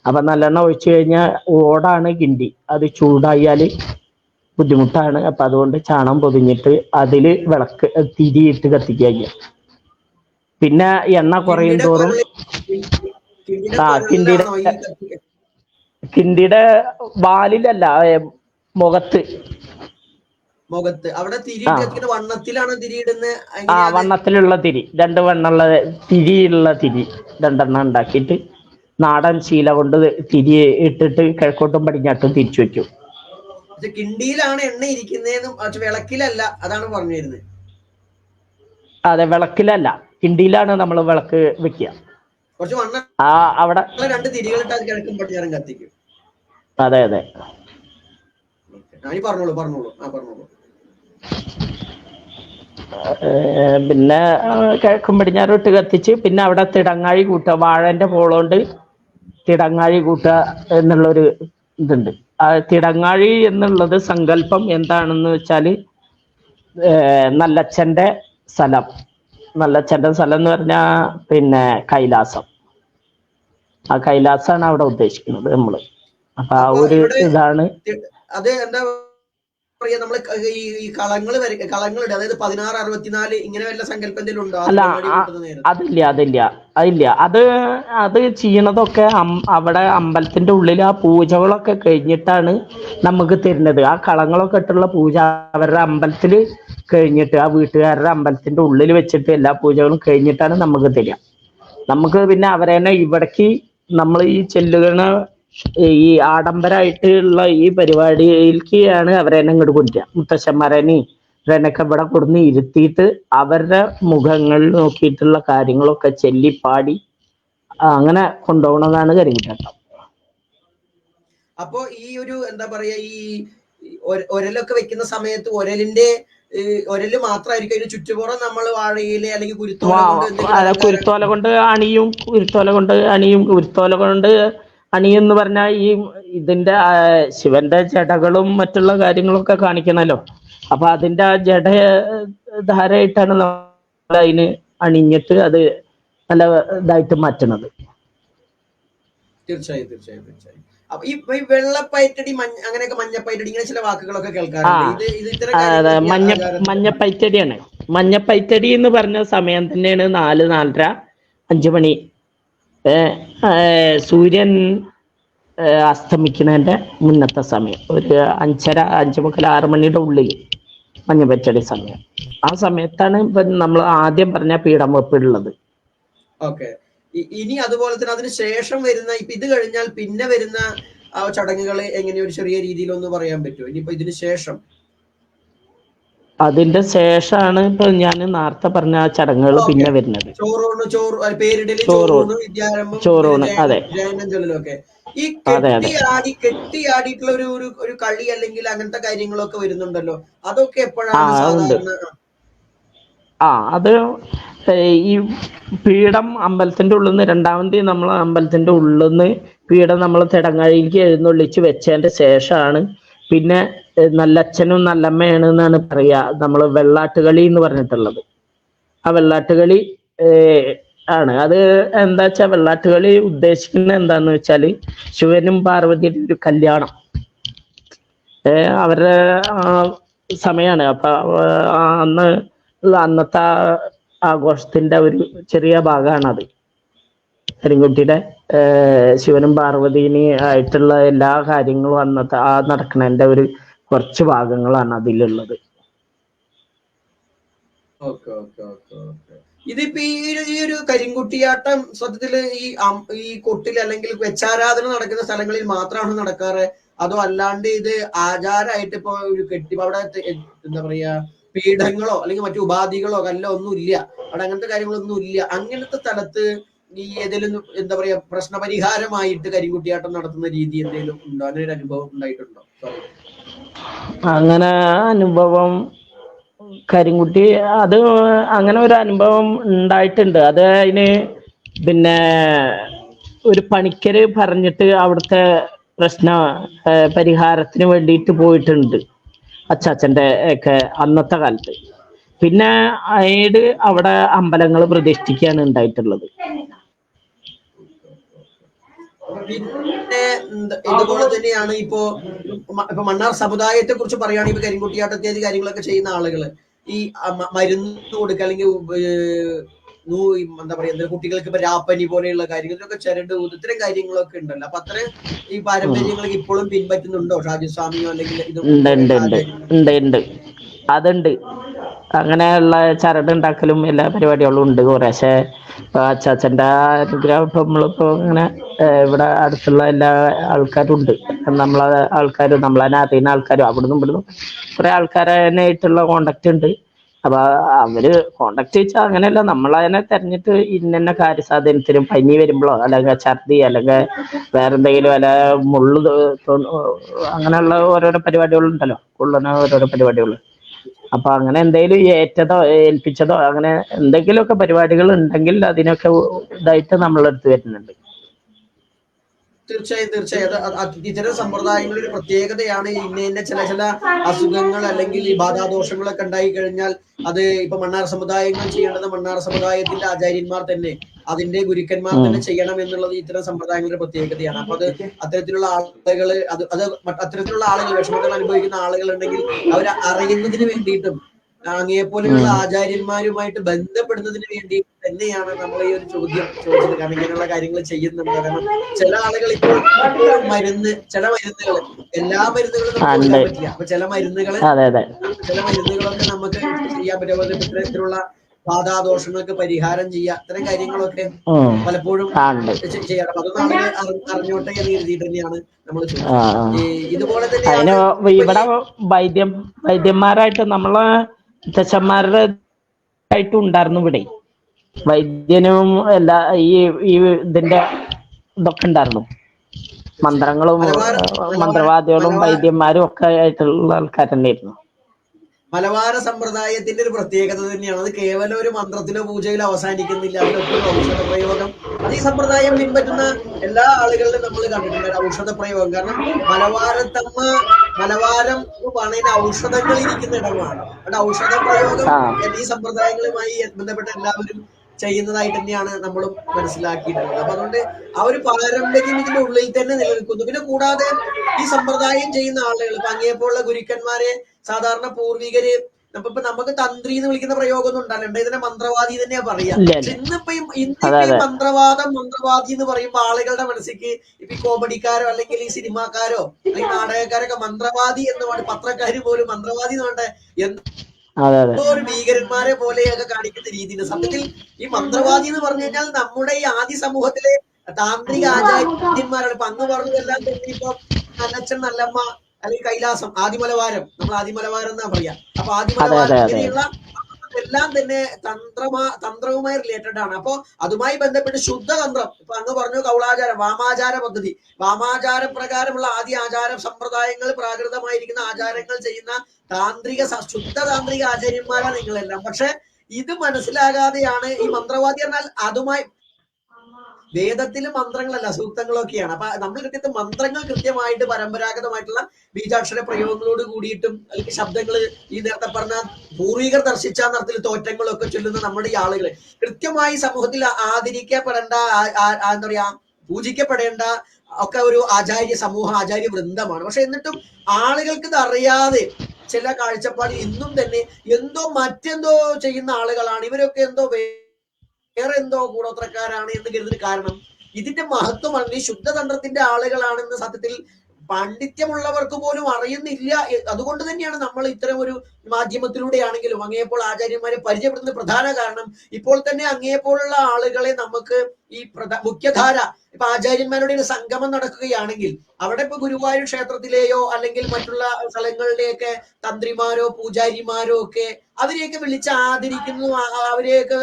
അപ്പൊ നല്ലെണ്ണ ഒഴിച്ചു കഴിഞ്ഞാൽ ഓടാണ് കിണ്ടി, അത് ചൂടായാല് ബുദ്ധിമുട്ടാണ്. അപ്പൊ അതുകൊണ്ട് ചാണകം പൊതിഞ്ഞിട്ട് അതില് തിരിയിട്ട് കത്തിക്കുക. പിന്നെ എണ്ണ കുറയും തോറും കിണ്ടിയുടെ വാലിലല്ല, മുഖത്ത് അവിടെ വണ്ണത്തിലുള്ള തിരി, 2 വണ്ണുള്ള തിരിയുള്ള തിരി 2 എണ്ണം ഉണ്ടാക്കിയിട്ട് നാടൻ ശീല കൊണ്ട് തിരി ഇട്ടിട്ട് കിഴക്കോട്ടും പടിഞ്ഞാട്ടും തിരിച്ചു വെക്കും. കിണ്ടിയിലാണ് എണ്ണ ഇരിക്കുന്നതെന്നും വിളക്കിലല്ല, അതാണ് പറഞ്ഞു വരുന്നത്. അതെ, വിളക്കിലല്ല, കിണ്ടിയിലാണ് നമ്മൾ വിളക്ക് വെക്കുക. അവിടെ 2 തിരികളിട്ട് അത് കിഴക്കും പടിഞ്ഞാറും കത്തിക്കും. അതെ അതെ. പിന്നെ കിഴക്കും പടിഞ്ഞാറും ഇട്ട് കത്തിച്ച് പിന്നെ അവിടെ തിടങ്ങാഴി കൂട്ടുക, വാഴന്റെ പോളോണ്ട് തിടങ്ങാഴി കൂട്ടുക എന്നുള്ളൊരു ഇതുണ്ട്. ആ തിടങ്ങാഴി എന്നുള്ളത് സങ്കല്പം എന്താണെന്ന് വെച്ചാല് നല്ലച്ഛന്റെ സ്ഥലം എന്ന് പറഞ്ഞാൽ പിന്നെ കൈലാസം. ആ കൈലാസാണ് അവിടെ ഉദ്ദേശിക്കുന്നത് നമ്മള്. അപ്പൊ ആ ഒരു ഇതാണ്. അത് എന്താ പറയാ നമ്മള് ഈ കളങ്ങളിടുക, അതായത് 1664 ഇങ്ങനെ വല്ല സങ്കല്പം എന്തെങ്കിലും ഉണ്ടോ? അല്ല അതില്ല. അത് ചെയ്യണതൊക്കെ അവിടെ അമ്പലത്തിന്റെ ഉള്ളിൽ ആ പൂജകളൊക്കെ കഴിഞ്ഞിട്ടാണ് നമുക്ക് തരുന്നത്. ആ കളങ്ങളൊക്കെ ഇട്ടുള്ള പൂജ അവരുടെ അമ്പലത്തിൽ കഴിഞ്ഞിട്ട്, ആ വീട്ടുകാരുടെ അമ്പലത്തിന്റെ ഉള്ളിൽ വെച്ചിട്ട് എല്ലാ പൂജകളും കഴിഞ്ഞിട്ടാണ് നമുക്ക് തരിക. നമുക്ക് പിന്നെ അവരെന്നെ ഇവിടേക്ക് നമ്മൾ ഈ ചെല്ലുകണ ഈ ആഡംബരമായിട്ടുള്ള ഈ പരിപാടിയിലേക്ക് ആണ് അവരെന്നെ ഇങ്ങോട്ട് കൊണ്ടുവരിക. മുത്തശ്ശന്മാരെന്നെയും ഇവരെന്നൊക്കെ ഇവിടെ കൊടുന്ന് ഇരുത്തിയിട്ട് അവരുടെ മുഖങ്ങളിൽ നോക്കിയിട്ടുള്ള കാര്യങ്ങളൊക്കെ ചെല്ലിപ്പാടി അങ്ങനെ കൊണ്ടുപോകണമെന്നാണ് കരിങ്കുട്ടിയാട്ടം. അപ്പൊ ഈ ഒരു എന്താ പറയാ, ഈ ഒരലൊക്കെ വെക്കുന്ന സമയത്ത് ഒരല് മാത്രമായിരിക്കും, അതിന് ചുറ്റുപുറം നമ്മൾ വാഴയില് അല്ലെങ്കിൽ കുരുത്തോല കൊണ്ട് അണിയും എന്ന് പറഞ്ഞാൽ ഈ ഇതിന്റെ ശിവന്റെ ജടകളും മറ്റുള്ള കാര്യങ്ങളൊക്കെ കാണിക്കണല്ലോ. അപ്പൊ അതിന്റെ ആ ജഡധാരമായിട്ടാണ് നമ്മൾ അതിന് അണിഞ്ഞിട്ട് അത് നല്ല ഇതായിട്ട് മാറ്റുന്നത്. തീർച്ചയായും. അപ്പൊ ഈ വെള്ളപ്പയറ്റടി, അങ്ങനെയൊക്കെ മഞ്ഞപ്പയറ്റടി, ഇങ്ങനെ ചില വാക്കുകളൊക്കെ കേൾക്കാറുണ്ട്. മഞ്ഞപ്പയറ്റടിയാണ്. മഞ്ഞപ്പയറ്റടി എന്ന് പറഞ്ഞ സമയം തന്നെയാണ് 4, 4:30, 5 മണി സൂര്യൻ അസ്തമിക്കുന്നതിന്റെ മുന്നത്തെ സമയം. ഒരു 5:30, 5:45, 6 മണിയുടെ ഉള്ളിൽ മഞ്ഞപ്പയറ്റടി സമയം. ആ സമയത്താണ് നമ്മൾ ആദ്യം പറഞ്ഞ പീഠം വെപ്പ് ഉള്ളത്. ഓക്കെ. ഇനി അതുപോലെ തന്നെ അതിന് ശേഷം വരുന്ന, ഇപ്പൊ ഇത് കഴിഞ്ഞാൽ പിന്നെ വരുന്ന ചടങ്ങുകൾ എങ്ങനെ, ഒരു ചെറിയ രീതിയിൽ ഒന്ന് പറയാൻ പറ്റുമോ? ഇനിയിപ്പോ ഇതിന് ശേഷം, അതിന്റെ ശേഷമാണ് ഇപ്പൊ ഞാൻ നേരത്തെ പറഞ്ഞ ആ ചടങ്ങുകൾ പിന്നെ വരുന്നത്. ചോറൂണ്. അതെ. ഈ കെട്ടിയാടിയിട്ടുള്ള ഒരു കളി അല്ലെങ്കിൽ അങ്ങനത്തെ കാര്യങ്ങളൊക്കെ വരുന്നുണ്ടല്ലോ, അതൊക്കെ എപ്പോഴാണ് സാധാരണ? അത് ഈ പീഠം അമ്പലത്തിന്റെ ഉള്ളിൽ നിന്ന് രണ്ടാമത് നമ്മൾ അമ്പലത്തിന്റെ ഉള്ളിൽ നിന്ന് പീഠം നമ്മൾ തിടങ്ങഴിക്ക് എഴുന്നള്ളിച്ച് വെച്ചതിന്റെ ശേഷമാണ് പിന്നെ നല്ലച്ഛനും നല്ലമ്മയാണ് എന്നാണ് പറയാ നമ്മൾ വെള്ളാട്ടുകളി എന്ന് പറഞ്ഞിട്ടുള്ളത്. ആ വെള്ളാട്ടുകളി ആണ്. അത് എന്താ വെച്ചാൽ വെള്ളാട്ടുകളി ഉദ്ദേശിക്കുന്നത് എന്താന്ന് വെച്ചാല് ശിവനും പാർവതിയുടെ ഒരു കല്യാണം അവരുടെ സമയമാണ്. അപ്പൊ അന്നത്തെ ആഘോഷത്തിന്റെ ഒരു ചെറിയ ഭാഗമാണത്. കരിങ്കുട്ടിയുടെ ശിവനും പാർവതിയും ആയിട്ടുള്ള എല്ലാ കാര്യങ്ങളും അന്നത്തെ ആ നടക്കുന്നതിന്റെ ഒരു കുറച്ച് ഭാഗങ്ങളാണ് അതിലുള്ളത്. ഇതിപ്പോ ഈ ഒരു കരിങ്കുട്ടിയാട്ടം സത്യത്തില് ഈ കൊട്ടിൽ അല്ലെങ്കിൽ വെച്ചാരാധന നടക്കുന്ന സ്ഥലങ്ങളിൽ മാത്രമാണ് നടക്കാറ്, അതോ അല്ലാണ്ട് ഇത് ആചാരമായിട്ട് ഇപ്പൊ ഒരു അവിടെ എന്താ പറയാ പീഠങ്ങളോ അല്ലെങ്കിൽ മറ്റു ഉപാധികളോ കല്ലോ ഒന്നും ഇല്ല, അവിടെ അങ്ങനത്തെ കാര്യങ്ങളൊന്നും ഇല്ല, അങ്ങനത്തെ സ്ഥലത്ത് ഈ ഏതെങ്കിലും എന്താ പറയാ പ്രശ്നപരിഹാരമായിട്ട് കരിങ്കുട്ടിയാട്ടം നടത്തുന്ന രീതി എന്തെങ്കിലും ഉണ്ടോ? അങ്ങനെ ഒരു അനുഭവം ഉണ്ടായിട്ടുണ്ടോ? അങ്ങനെ അനുഭവം കരിങ്കുട്ടി അത് അങ്ങനെ ഒരു അനുഭവം ഉണ്ടായിട്ടുണ്ട്. അത് അതിന് പിന്നെ ഒരു പണിക്കര് പറഞ്ഞിട്ട് അവിടുത്തെ പ്രശ്ന പരിഹാരത്തിന് വേണ്ടിയിട്ട് പോയിട്ടുണ്ട് അച്ചാച്ചന്റെ ഒക്കെ അന്നത്തെ കാലത്ത്. പിന്നെ അതിന് അവിടെ അമ്പലങ്ങൾ പ്രതിഷ്ഠിക്കുകയാണ് ഉണ്ടായിട്ടുള്ളത്. പിന്നെ ഇതുപോലെ തന്നെയാണ് ഇപ്പോ മണ്ണാർ സമുദായത്തെ കുറിച്ച് പറയുകയാണെങ്കിൽ ഇപ്പൊ കരിങ്കുട്ടിയാട്ടത്തെ കാര്യങ്ങളൊക്കെ ചെയ്യുന്ന ആളുകള് ഈ മരുന്ന് കൊടുക്കുക അല്ലെങ്കിൽ എന്താ പറയാ കുട്ടികൾക്ക് ഇപ്പൊ രാപ്പനി പോലെയുള്ള കാര്യങ്ങൾ, ഇതൊക്കെ ചരട് ഇത്തരം കാര്യങ്ങളൊക്കെ ഉണ്ടല്ലോ. അപ്പൊ അത്രയും ഈ പാരമ്പര്യങ്ങളൊക്കെ ഇപ്പോഴും പിൻപറ്റുന്നുണ്ടോ ഷാജിസ്വാമിയോ അല്ലെങ്കിൽ ഉണ്ട്? അതുണ്ട്. അങ്ങനെയുള്ള ചരട് ഉണ്ടാക്കലും എല്ലാ പരിപാടികളും ഉണ്ട് കുറേശ്ശെ. അച്ചാച്ചന്റെ അനുഗ്രഹം ഇപ്പൊ നമ്മളിപ്പോ ഇങ്ങനെ ഇവിടെ അടുത്തുള്ള എല്ലാ ആൾക്കാരും ഉണ്ട്. നമ്മളെ ആൾക്കാരും നമ്മളതിനെ അറിയുന്ന ആൾക്കാരും അവിടുന്ന് ഇവിടുന്ന് കുറെ ആൾക്കാരായിട്ടുള്ള കോണ്ടാക്ട് ഉണ്ട്. അപ്പൊ അവര് കോണ്ടാക്ട് വെച്ചാൽ അങ്ങനെയല്ല, നമ്മളതിനെ തെരഞ്ഞിട്ട് ഇന്ന കാര്യസാധനത്തിനും പനി വരുമ്പോഴോ അല്ലെങ്കിൽ ഛർദി അല്ലെങ്കിൽ വേറെന്തെങ്കിലും അല്ല മുള്ളു അങ്ങനെയുള്ള ഓരോരോ പരിപാടികളുണ്ടല്ലോ, കൊള്ളുന്ന ഓരോരോ പരിപാടികൾ. അപ്പൊ അങ്ങനെ എന്തെങ്കിലും ഏറ്റതോ ഏൽപ്പിച്ചതോ അങ്ങനെ എന്തെങ്കിലുമൊക്കെ പരിപാടികൾ ഉണ്ടെങ്കിൽ അതിനൊക്കെ ഇതായിട്ട് നമ്മളെടുത്ത് വരുന്നുണ്ട്. തീർച്ചയായും ഇത്തരം സമ്പ്രദായങ്ങളുടെ ഒരു പ്രത്യേകതയാണ്. ഇന്ന ചില അസുഖങ്ങൾ അല്ലെങ്കിൽ ഈ ബാധാദോഷങ്ങളൊക്കെ ഉണ്ടായി കഴിഞ്ഞാൽ അത് ഇപ്പൊ മണ്ണാർ സമുദായങ്ങൾ ചെയ്യേണ്ടത് മണ്ണാർ സമുദായത്തിന്റെ ആചാര്യന്മാർ തന്നെ, അതിന്റെ ഗുരുക്കന്മാർ തന്നെ ചെയ്യണം എന്നുള്ളത് ഇത്തരം സമ്പ്രദായങ്ങളുടെ പ്രത്യേകതയാണ്. അപ്പൊ അത് അത്തരത്തിലുള്ള ആളുകൾ വിഷമങ്ങൾ അനുഭവിക്കുന്ന ആളുകൾ ഉണ്ടെങ്കിൽ അവർ അറിയുന്നതിന് വേണ്ടിയിട്ടും അങ്ങേപോലെയുള്ള ആചാര്യന്മാരുമായിട്ട് ബന്ധപ്പെടുന്നതിന് വേണ്ടി തന്നെയാണ് നമ്മൾ ഈ ഒരു ചോദ്യം ചോദിച്ചത്. കാരണം ഇങ്ങനെയുള്ള കാര്യങ്ങൾ ചെയ്യുന്നുണ്ട്. കാരണം ചില ആളുകൾ ഇപ്പോൾ ചില മരുന്നുകൾ എല്ലാ മരുന്നുകളും നമുക്ക് കൊടുക്കാൻ പറ്റില്ല. അപ്പൊ ചില മരുന്നുകളൊക്കെ നമുക്ക് ചെയ്യാൻ പറ്റും. ഇത്തരത്തിലുള്ള ബാധാദോഷങ്ങൾക്ക് പരിഹാരം ചെയ്യുക, ഇത്തരം കാര്യങ്ങളൊക്കെ പലപ്പോഴും ചെയ്യാറ്. അതൊന്നും ആളുകൾ അറിഞ്ഞോട്ടെ എന്ന് കരുതിയിട്ട് തന്നെയാണ് നമ്മൾ ചോദിച്ചത്. ഇതുപോലെ തന്നെ ഇവിടെ വൈദ്യന്മാരായിട്ട് നമ്മളെ മുത്തച്ഛന്മാരുടെ ആയിട്ടും ഉണ്ടായിരുന്നു ഇവിടെ. വൈദ്യനും എല്ലാ ഈ ഇതിന്റെ ഇതൊക്കെ ഉണ്ടായിരുന്നു. മന്ത്രങ്ങളും മന്ത്രവാദികളും വൈദ്യന്മാരും ഒക്കെ ആയിട്ടുള്ള ആൾക്കാർ തന്നെയായിരുന്നു. മലബാര സമ്പ്രദായത്തിന്റെ ഒരു പ്രത്യേകത തന്നെയാണ്. അത് കേവലം ഒരു മന്ത്രത്തിലോ പൂജയിലോ അവസാനിക്കുന്നില്ല. അതിനൊക്കെ ഒരു ഔഷധ പ്രയോഗം അത് ഈ സമ്പ്രദായം പിൻപറ്റുന്ന എല്ലാ ആളുകളിലും നമ്മൾ കണ്ടിട്ടുണ്ട്, ഔഷധ പ്രയോഗം. കാരണം മലബാരം പണയിന് ഔഷധങ്ങൾ ഇരിക്കുന്ന ഇടമാണ്. അവിടെ ഔഷധ പ്രയോഗം ഈ സമ്പ്രദായങ്ങളുമായി ബന്ധപ്പെട്ട എല്ലാവരും ചെയ്യുന്നതായിട്ട് തന്നെയാണ് നമ്മളും മനസ്സിലാക്കിയിട്ടുള്ളത്. അപ്പൊ അതുകൊണ്ട് ആ ഒരു പാരമ്പര്യം ഇതിന്റെ ഉള്ളിൽ തന്നെ നിലനിൽക്കുന്നു. പിന്നെ കൂടാതെ ഈ സമ്പ്രദായം ചെയ്യുന്ന ആളുകൾ ഇപ്പൊ അങ്ങേപ്പോലുള്ള ഗുരുക്കന്മാരെ സാധാരണ പൂർവികര് ഇപ്പൊ നമുക്ക് തന്ത്രി എന്ന് വിളിക്കുന്ന പ്രയോഗം ഒന്നും ഉണ്ടാകണ്ട, ഇതിനെ മന്ത്രവാദി തന്നെയാ പറയാ. ഇന്നിപ്പോ മന്ത്രവാദി എന്ന് പറയുമ്പോ ആളുകളുടെ മനസ്സിക്ക് ഇപ്പൊ ഈ കോമഡിക്കാരോ അല്ലെങ്കിൽ ഈ സിനിമാക്കാരോ അല്ലെങ്കിൽ നാടകക്കാരൊക്കെ മന്ത്രവാദി എന്ന് പറയും. പത്രക്കാര് പോലും മന്ത്രവാദി എന്ന് പറഞ്ഞ ഒരു ഭീകരന്മാരെ പോലെയൊക്കെ കാണിക്കുന്ന രീതിയിൽ സത്യത്തിൽ ഈ മന്ത്രവാദി എന്ന് പറഞ്ഞു കഴിഞ്ഞാൽ നമ്മുടെ ഈ ആദി സമൂഹത്തിലെ താന്ത്രിക ആചാര്യന്മാരാണ്. ഇപ്പൊ അന്ന് പറഞ്ഞതെല്ലാം തന്നെ ഇപ്പൊ നല്ലച്ഛൻ നല്ലമ്മ അല്ലെങ്കിൽ കൈലാസം, ആദിമലവാരം, നമ്മൾ ആദിമലവാരം എന്നാ പറയാ. അപ്പൊ ആദിമലവാരം ഇങ്ങനെയുള്ള എല്ലാം തന്നെ തന്ത്രവുമായി റിലേറ്റഡ് ആണ്. അപ്പോ അതുമായി ബന്ധപ്പെട്ട് ശുദ്ധതന്ത്രം, ഇപ്പൊ അങ്ങ് പറഞ്ഞു കൗളാചാരം, വാമാചാര പദ്ധതി, വാമാചാര പ്രകാരമുള്ള ആദ്യ ആചാര സമ്പ്രദായങ്ങൾ, പ്രാകൃതമായിരിക്കുന്ന ആചാരങ്ങൾ ചെയ്യുന്ന ശുദ്ധ താന്ത്രിക ആചാര്യന്മാരാണ് നിങ്ങളെല്ലാം. പക്ഷെ ഇത് മനസ്സിലാകാതെയാണ് ഈ മന്ത്രവാദി പറഞ്ഞാൽ അതുമായി വേദത്തിലും മന്ത്രങ്ങളല്ല സൂക്തങ്ങളൊക്കെയാണ്. അപ്പൊ നമ്മൾ കൃത്യത്തെ മന്ത്രങ്ങൾ കൃത്യമായിട്ട് പരമ്പരാഗതമായിട്ടുള്ള ബീജാക്ഷര പ്രയോഗങ്ങളോട് കൂടിയിട്ടും അല്ലെങ്കിൽ ശബ്ദങ്ങൾ ഈ നേരത്തെ പറഞ്ഞ പൂർവികർ ദർശിച്ച നടത്തിൽ തോറ്റങ്ങളൊക്കെ ചൊല്ലുന്ന നമ്മുടെ ഈ ആളുകളെ കൃത്യമായി സമൂഹത്തിൽ ആദരിക്കപ്പെടേണ്ട എന്താ പറയാ പൂജിക്കപ്പെടേണ്ട ഒക്കെ ഒരു ആചാര്യ സമൂഹം, ആചാര്യ വൃന്ദമാണ്. പക്ഷെ എന്നിട്ടും ആളുകൾക്ക് ഇത് അറിയാതെ ചില കാഴ്ചപ്പാട് ഇന്നും തന്നെ മറ്റെന്തോ ചെയ്യുന്ന ആളുകളാണ് ഇവരൊക്കെ, വേറെ എന്തോ കൂടോത്രക്കാരാണ് എന്ന് കരുതുന്ന കാരണം ഇതിന്റെ മഹത്വമാണ്. ഈ ശുദ്ധതന്ത്രത്തിന്റെ ആളുകളാണെന്ന് സത്യത്തിൽ പാണ്ഡിത്യമുള്ളവർക്ക് പോലും അറിയുന്നില്ല. അതുകൊണ്ട് തന്നെയാണ് നമ്മൾ ഇത്തരം ഒരു മാധ്യമത്തിലൂടെയാണെങ്കിലും അങ്ങേപ്പോൾ ആചാര്യന്മാരെ പരിചയപ്പെടുന്ന പ്രധാന കാരണം ഇപ്പോൾ തന്നെ അങ്ങേപ്പോലുള്ള ആളുകളെ നമുക്ക് ഈ മുഖ്യധാര ഇപ്പൊ ആചാര്യന്മാരുടെ ഒരു സംഗമം നടക്കുകയാണെങ്കിൽ അവിടെ ഇപ്പൊ ഗുരുവായൂർ ക്ഷേത്രത്തിലെയോ അല്ലെങ്കിൽ മറ്റുള്ള സ്ഥലങ്ങളിലെയൊക്കെ തന്ത്രിമാരോ പൂജാരിമാരോ ഒക്കെ അവരെയൊക്കെ വിളിച്ച് ആദരിക്കുന്നു, അവരെയൊക്കെ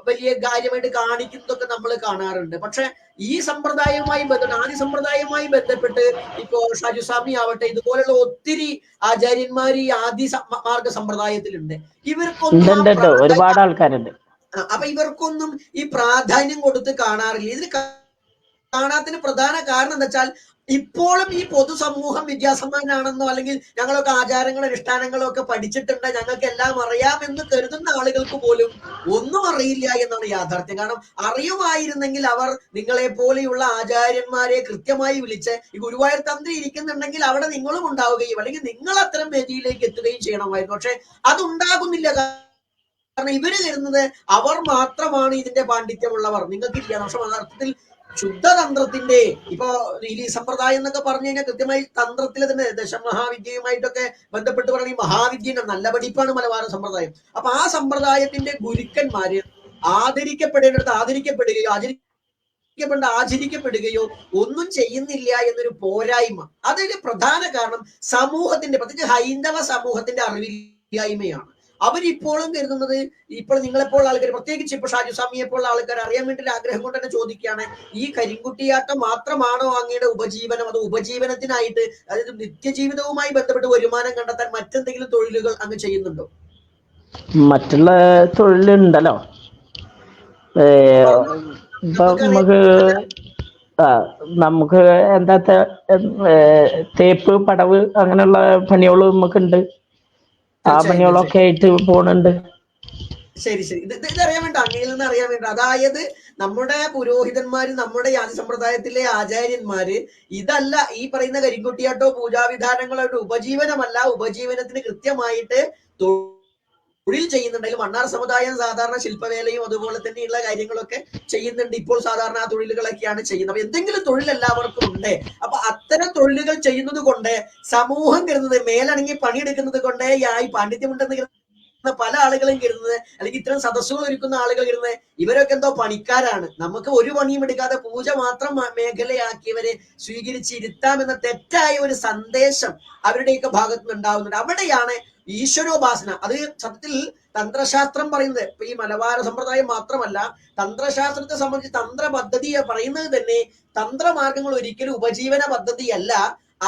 വലിയ കാര്യമായിട്ട് കാണിക്കുന്നതൊക്കെ നമ്മൾ കാണാറുണ്ട്. പക്ഷെ ഈ സമ്പ്രദായവുമായി ആദി സമ്പ്രദായവുമായി ബന്ധപ്പെട്ട് ഇപ്പോ ഷാജുസ്വാമി ആവട്ടെ ഇതുപോലുള്ള ഒത്തിരി ആചാര്യന്മാർ ഈ ആദി മാർഗ സമ്പ്രദായത്തിലുണ്ട്. ഇവർക്കൊന്നും ഒരുപാട് ആൾക്കാരുണ്ട്. അപ്പൊ ഇവർക്കൊന്നും ഈ പ്രാധാന്യം കൊടുത്ത് കാണാറില്ല. ഇതിന് കാണാത്തതിന് പ്രധാന കാരണം എന്താ വെച്ചാൽ ഇപ്പോഴും ഈ പൊതുസമൂഹം വിദ്യാസമ്പന്നനാണെന്നോ അല്ലെങ്കിൽ ഞങ്ങളൊക്കെ ആചാരങ്ങളും അനുഷ്ഠാനങ്ങളും ഒക്കെ പഠിച്ചിട്ടുണ്ട്, ഞങ്ങൾക്ക് എല്ലാം അറിയാമെന്ന് കരുതുന്ന ആളുകൾക്ക് പോലും ഒന്നും അറിയില്ല എന്നാണ് യാഥാർത്ഥ്യം. കാരണം അറിയുമായിരുന്നെങ്കിൽ അവർ നിങ്ങളെ പോലെയുള്ള ആചാര്യന്മാരെ കൃത്യമായി വിളിച്ച് ഈ ഗുരുവായൂർ തന്ത്രി ഇരിക്കുന്നുണ്ടെങ്കിൽ അവിടെ നിങ്ങളും ഉണ്ടാവുകയും അല്ലെങ്കിൽ നിങ്ങൾ അത്തരം വേദിയിലേക്ക് എത്തുകയും ചെയ്യണമായിരുന്നു. പക്ഷെ അതുണ്ടാകുന്നില്ല. കാരണം ഇവര് കരുതുന്നത് അവർ മാത്രമാണ് ഇതിന്റെ പാണ്ഡിത്യമുള്ളവർ, നിങ്ങൾക്കില്ല. പക്ഷെ അർത്ഥത്തിൽ ശുദ്ധതന്ത്രത്തിന്റെ ഇപ്പൊ ഈ സമ്പ്രദായം എന്നൊക്കെ പറഞ്ഞു കഴിഞ്ഞാൽ കൃത്യമായി തന്ത്രത്തിലെ തന്നെ ദശമഹാവിദ്യയുമായിട്ടൊക്കെ ബന്ധപ്പെട്ട് പറയുന്ന ഈ മഹാവിദ്യയുടെ നല്ല പഠിപ്പാണ് മലബാര സമ്പ്രദായം. അപ്പൊ ആ സമ്പ്രദായത്തിന്റെ ഗുരുക്കന്മാര് ആദരിക്കപ്പെടേണ്ടത് ആദരിക്കപ്പെടുകയോ ആചരിക്കപ്പെടുകയോ ഒന്നും ചെയ്യുന്നില്ല എന്നൊരു പോരായ്മ. അതിന് പ്രധാന കാരണം സമൂഹത്തിന്റെ, പ്രത്യേകിച്ച് ഹൈന്ദവ സമൂഹത്തിന്റെ അറിവില്ലായ്മയാണ്. അവരിപ്പോഴും കരുതുന്നത്, ഇപ്പോൾ നിങ്ങളെപ്പോലുള്ള ആൾക്കാർ, പ്രത്യേകിച്ച് ഇപ്പൊ ഷാജുസ്വാമിയെപ്പോലുള്ള ആൾക്കാർ അറിയാൻ വേണ്ടി ആഗ്രഹം കൊണ്ട് തന്നെ ചോദിക്കുകയാണ്, ഈ കരിങ്കുട്ടിയാട്ടം മാത്രമാണോ അങ്ങയുടെ ഉപജീവനം? അത് ഉപജീവനത്തിനായിട്ട്, അതായത് നിത്യജീവിതവുമായി ബന്ധപ്പെട്ട് വരുമാനം കണ്ടെത്താൻ മറ്റെന്തെങ്കിലും തൊഴിലുകൾ അങ്ങ് ചെയ്യുന്നുണ്ടോ? മറ്റുള്ള തൊഴിലുണ്ടല്ലോ. ഇപ്പൊ നമുക്ക് നമുക്ക് എന്താ തേപ്പ് പടവ് അങ്ങനെയുള്ള പണികളും നമുക്കുണ്ട്. ആ പണികളൊക്കെ ആയിട്ട് പോണുണ്ട്. ശരി ശരി. ഇതറിയാൻ വേണ്ട, അങ്ങയിൽ നിന്ന് അറിയാൻ വേണ്ട. അതായത് നമ്മുടെ പുരോഹിതന്മാര്, നമ്മുടെ യാതി സമ്പ്രദായത്തിലെ ആചാര്യന്മാര് ഇതല്ല ഈ പറയുന്ന കരിങ്കുട്ടിയാട്ടോ പൂജാവിധാനങ്ങളോ ഉപജീവനമല്ല, ഉപജീവനത്തിന് കൃത്യമായിട്ട് തൊഴിൽ ചെയ്യുന്നുണ്ടെങ്കിൽ മണ്ണാർ സമുദായം സാധാരണ ശില്പവേലയും അതുപോലെ തന്നെയുള്ള കാര്യങ്ങളൊക്കെ ചെയ്യുന്നുണ്ട്. ഇപ്പോൾ സാധാരണ ആ തൊഴിലുകളൊക്കെയാണ് ചെയ്യുന്നത്. അപ്പൊ എന്തെങ്കിലും തൊഴിൽ എല്ലാവർക്കും ഉണ്ട്. അപ്പൊ അത്തരം തൊഴിലുകൾ ചെയ്യുന്നത് കൊണ്ട് സമൂഹം കരുതുന്നത്, മേലണങ്ങി പണിയെടുക്കുന്നത് കൊണ്ട് ഈ പാണ്ഡിത്യമുണ്ടെന്ന് പല ആളുകളും കരുതുന്നത്, അല്ലെങ്കിൽ ഇത്തരം സദസ്സുകൾ ഒരുക്കുന്ന ആളുകൾ കരുതുന്നത് ഇവരൊക്കെ എന്തോ പണിക്കാരാണ്, നമുക്ക് ഒരു പണിയും എടുക്കാതെ പൂജ മാത്രം മേഖലയാക്കിയവരെ സ്വീകരിച്ചിരുത്താമെന്ന തെറ്റായ ഒരു സന്ദേശം അവരുടെയൊക്കെ ഭാഗത്തു നിന്ന് ഉണ്ടാവുന്നുണ്ട്. അവിടെയാണ് ഈശ്വരോപാസന. അത് സത്യത്തിൽ തന്ത്രശാസ്ത്രം പറയുന്നത്, ഇപ്പൊ ഈ മലബാര സമ്പ്രദായം മാത്രമല്ല, തന്ത്രശാസ്ത്രത്തെ സംബന്ധിച്ച് തന്ത്ര പദ്ധതി പറയുന്നത് തന്നെ തന്ത്രമാർഗങ്ങൾ ഒരിക്കലും ഉപജീവന പദ്ധതിയല്ല,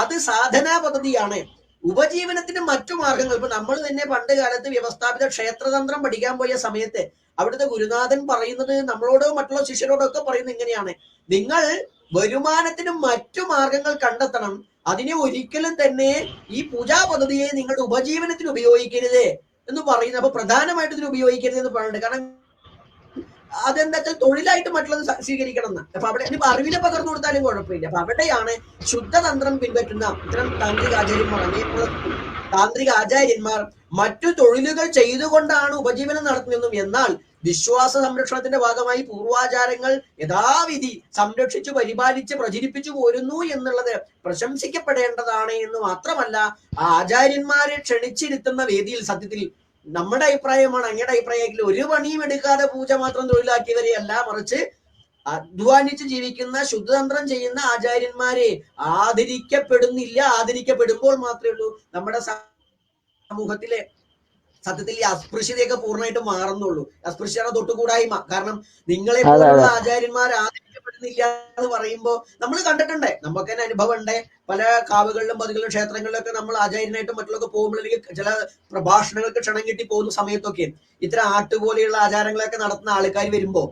അത് സാധനാ പദ്ധതിയാണ്. ഉപജീവനത്തിന് മറ്റു മാർഗങ്ങൾ, ഇപ്പൊ നമ്മൾ തന്നെ പണ്ട് കാലത്ത് വ്യവസ്ഥാപിത ക്ഷേത്രതന്ത്രം പഠിക്കാൻ പോയ സമയത്ത് അവിടുത്തെ ഗുരുനാഥൻ പറയുന്നത് നമ്മളോടോ മറ്റുള്ള ശിഷ്യരോടോ ഒക്കെ പറയുന്നത് ഇങ്ങനെയാണ്: നിങ്ങൾ വരുമാനത്തിന് മറ്റു മാർഗങ്ങൾ കണ്ടെത്തണം, അതിനെ ഒരിക്കലും തന്നെ ഈ പൂജാ പദ്ധതിയെ നിങ്ങളുടെ ഉപജീവനത്തിന് ഉപയോഗിക്കരുത് എന്ന് പറയുന്നത്. അപ്പൊ പ്രധാനമായിട്ട് ഇതിന് ഉപയോഗിക്കരുത് എന്ന് പറയുന്നുണ്ട്. കാരണം അതെന്താ വെച്ചാൽ തൊഴിലായിട്ട് മറ്റുള്ളത് സ്വീകരിക്കണം എന്ന്. അപ്പൊ അവിടെ ഇനി അറിവിനെ പകർന്നു കൊടുത്താലും കുഴപ്പമില്ല. അപ്പൊ അവിടെയാണ് ശുദ്ധതന്ത്രം പിൻപറ്റുന്ന ഇത്തരം താന്ത്രിക ആചാര്യന്മാർ മറ്റു തൊഴിലുകൾ ചെയ്തുകൊണ്ടാണ് ഉപജീവനം നടത്തുന്നതെന്നും, എന്നാൽ വിശ്വാസ സംരക്ഷണത്തിന്റെ ഭാഗമായി പൂർവാചാരങ്ങൾ യഥാവിധി സംരക്ഷിച്ചു പരിപാലിച്ച് പ്രചരിപ്പിച്ചു പോരുന്നു എന്നുള്ളത് പ്രശംസിക്കപ്പെടേണ്ടതാണ് എന്ന് മാത്രമല്ല, ആചാര്യന്മാരെ ക്ഷണിച്ചിരുത്തുന്ന വേദിയിൽ സത്യത്തിൽ നമ്മുടെ അഭിപ്രായമാണ്, അങ്ങയുടെ അഭിപ്രായമെങ്കിൽ ഒരു പണിയും എടുക്കാതെ പൂജ മാത്രം തൊഴിലാക്കിയവരെയല്ല, മറിച്ച് അധ്വാനിച്ച് ജീവിക്കുന്ന ശുദ്ധതന്ത്രം ചെയ്യുന്ന ആചാര്യന്മാരെ ആദരിക്കപ്പെടുന്നില്ല. ആദരിക്കപ്പെടുമ്പോൾ മാത്രമേ ഉള്ളൂ നമ്മുടെ സമൂഹത്തിലെ സത്യത്തിൽ ഈ അസ്പൃശ്യതയൊക്കെ പൂർണ്ണമായിട്ട് മാറുന്നുള്ളൂ. അസ്പൃശ്യത തൊട്ടുകൂടായ്മ. കാരണം നിങ്ങളെ പോലുള്ള ആചാര്യന്മാർ ആദരിക്കപ്പെടുന്നില്ല എന്ന് പറയുമ്പോൾ നമ്മൾ കണ്ടിട്ടുണ്ട്, നമുക്ക് തന്നെ അനുഭവം ഉണ്ട്. പല കാവുകളിലും പതികളിലും ക്ഷേത്രങ്ങളിലൊക്കെ നമ്മൾ ആചാര്യനായിട്ടും മറ്റുള്ളൊക്കെ പോകുമ്പോഴേക്കും ചില പ്രഭാഷണങ്ങൾക്ക് ക്ഷണം കിട്ടി പോകുന്ന സമയത്തൊക്കെ ഇത്തരം ആട്ടുപോലെയുള്ള ആചാരങ്ങളൊക്കെ നടത്തുന്ന ആൾക്കാർ വരുമ്പോ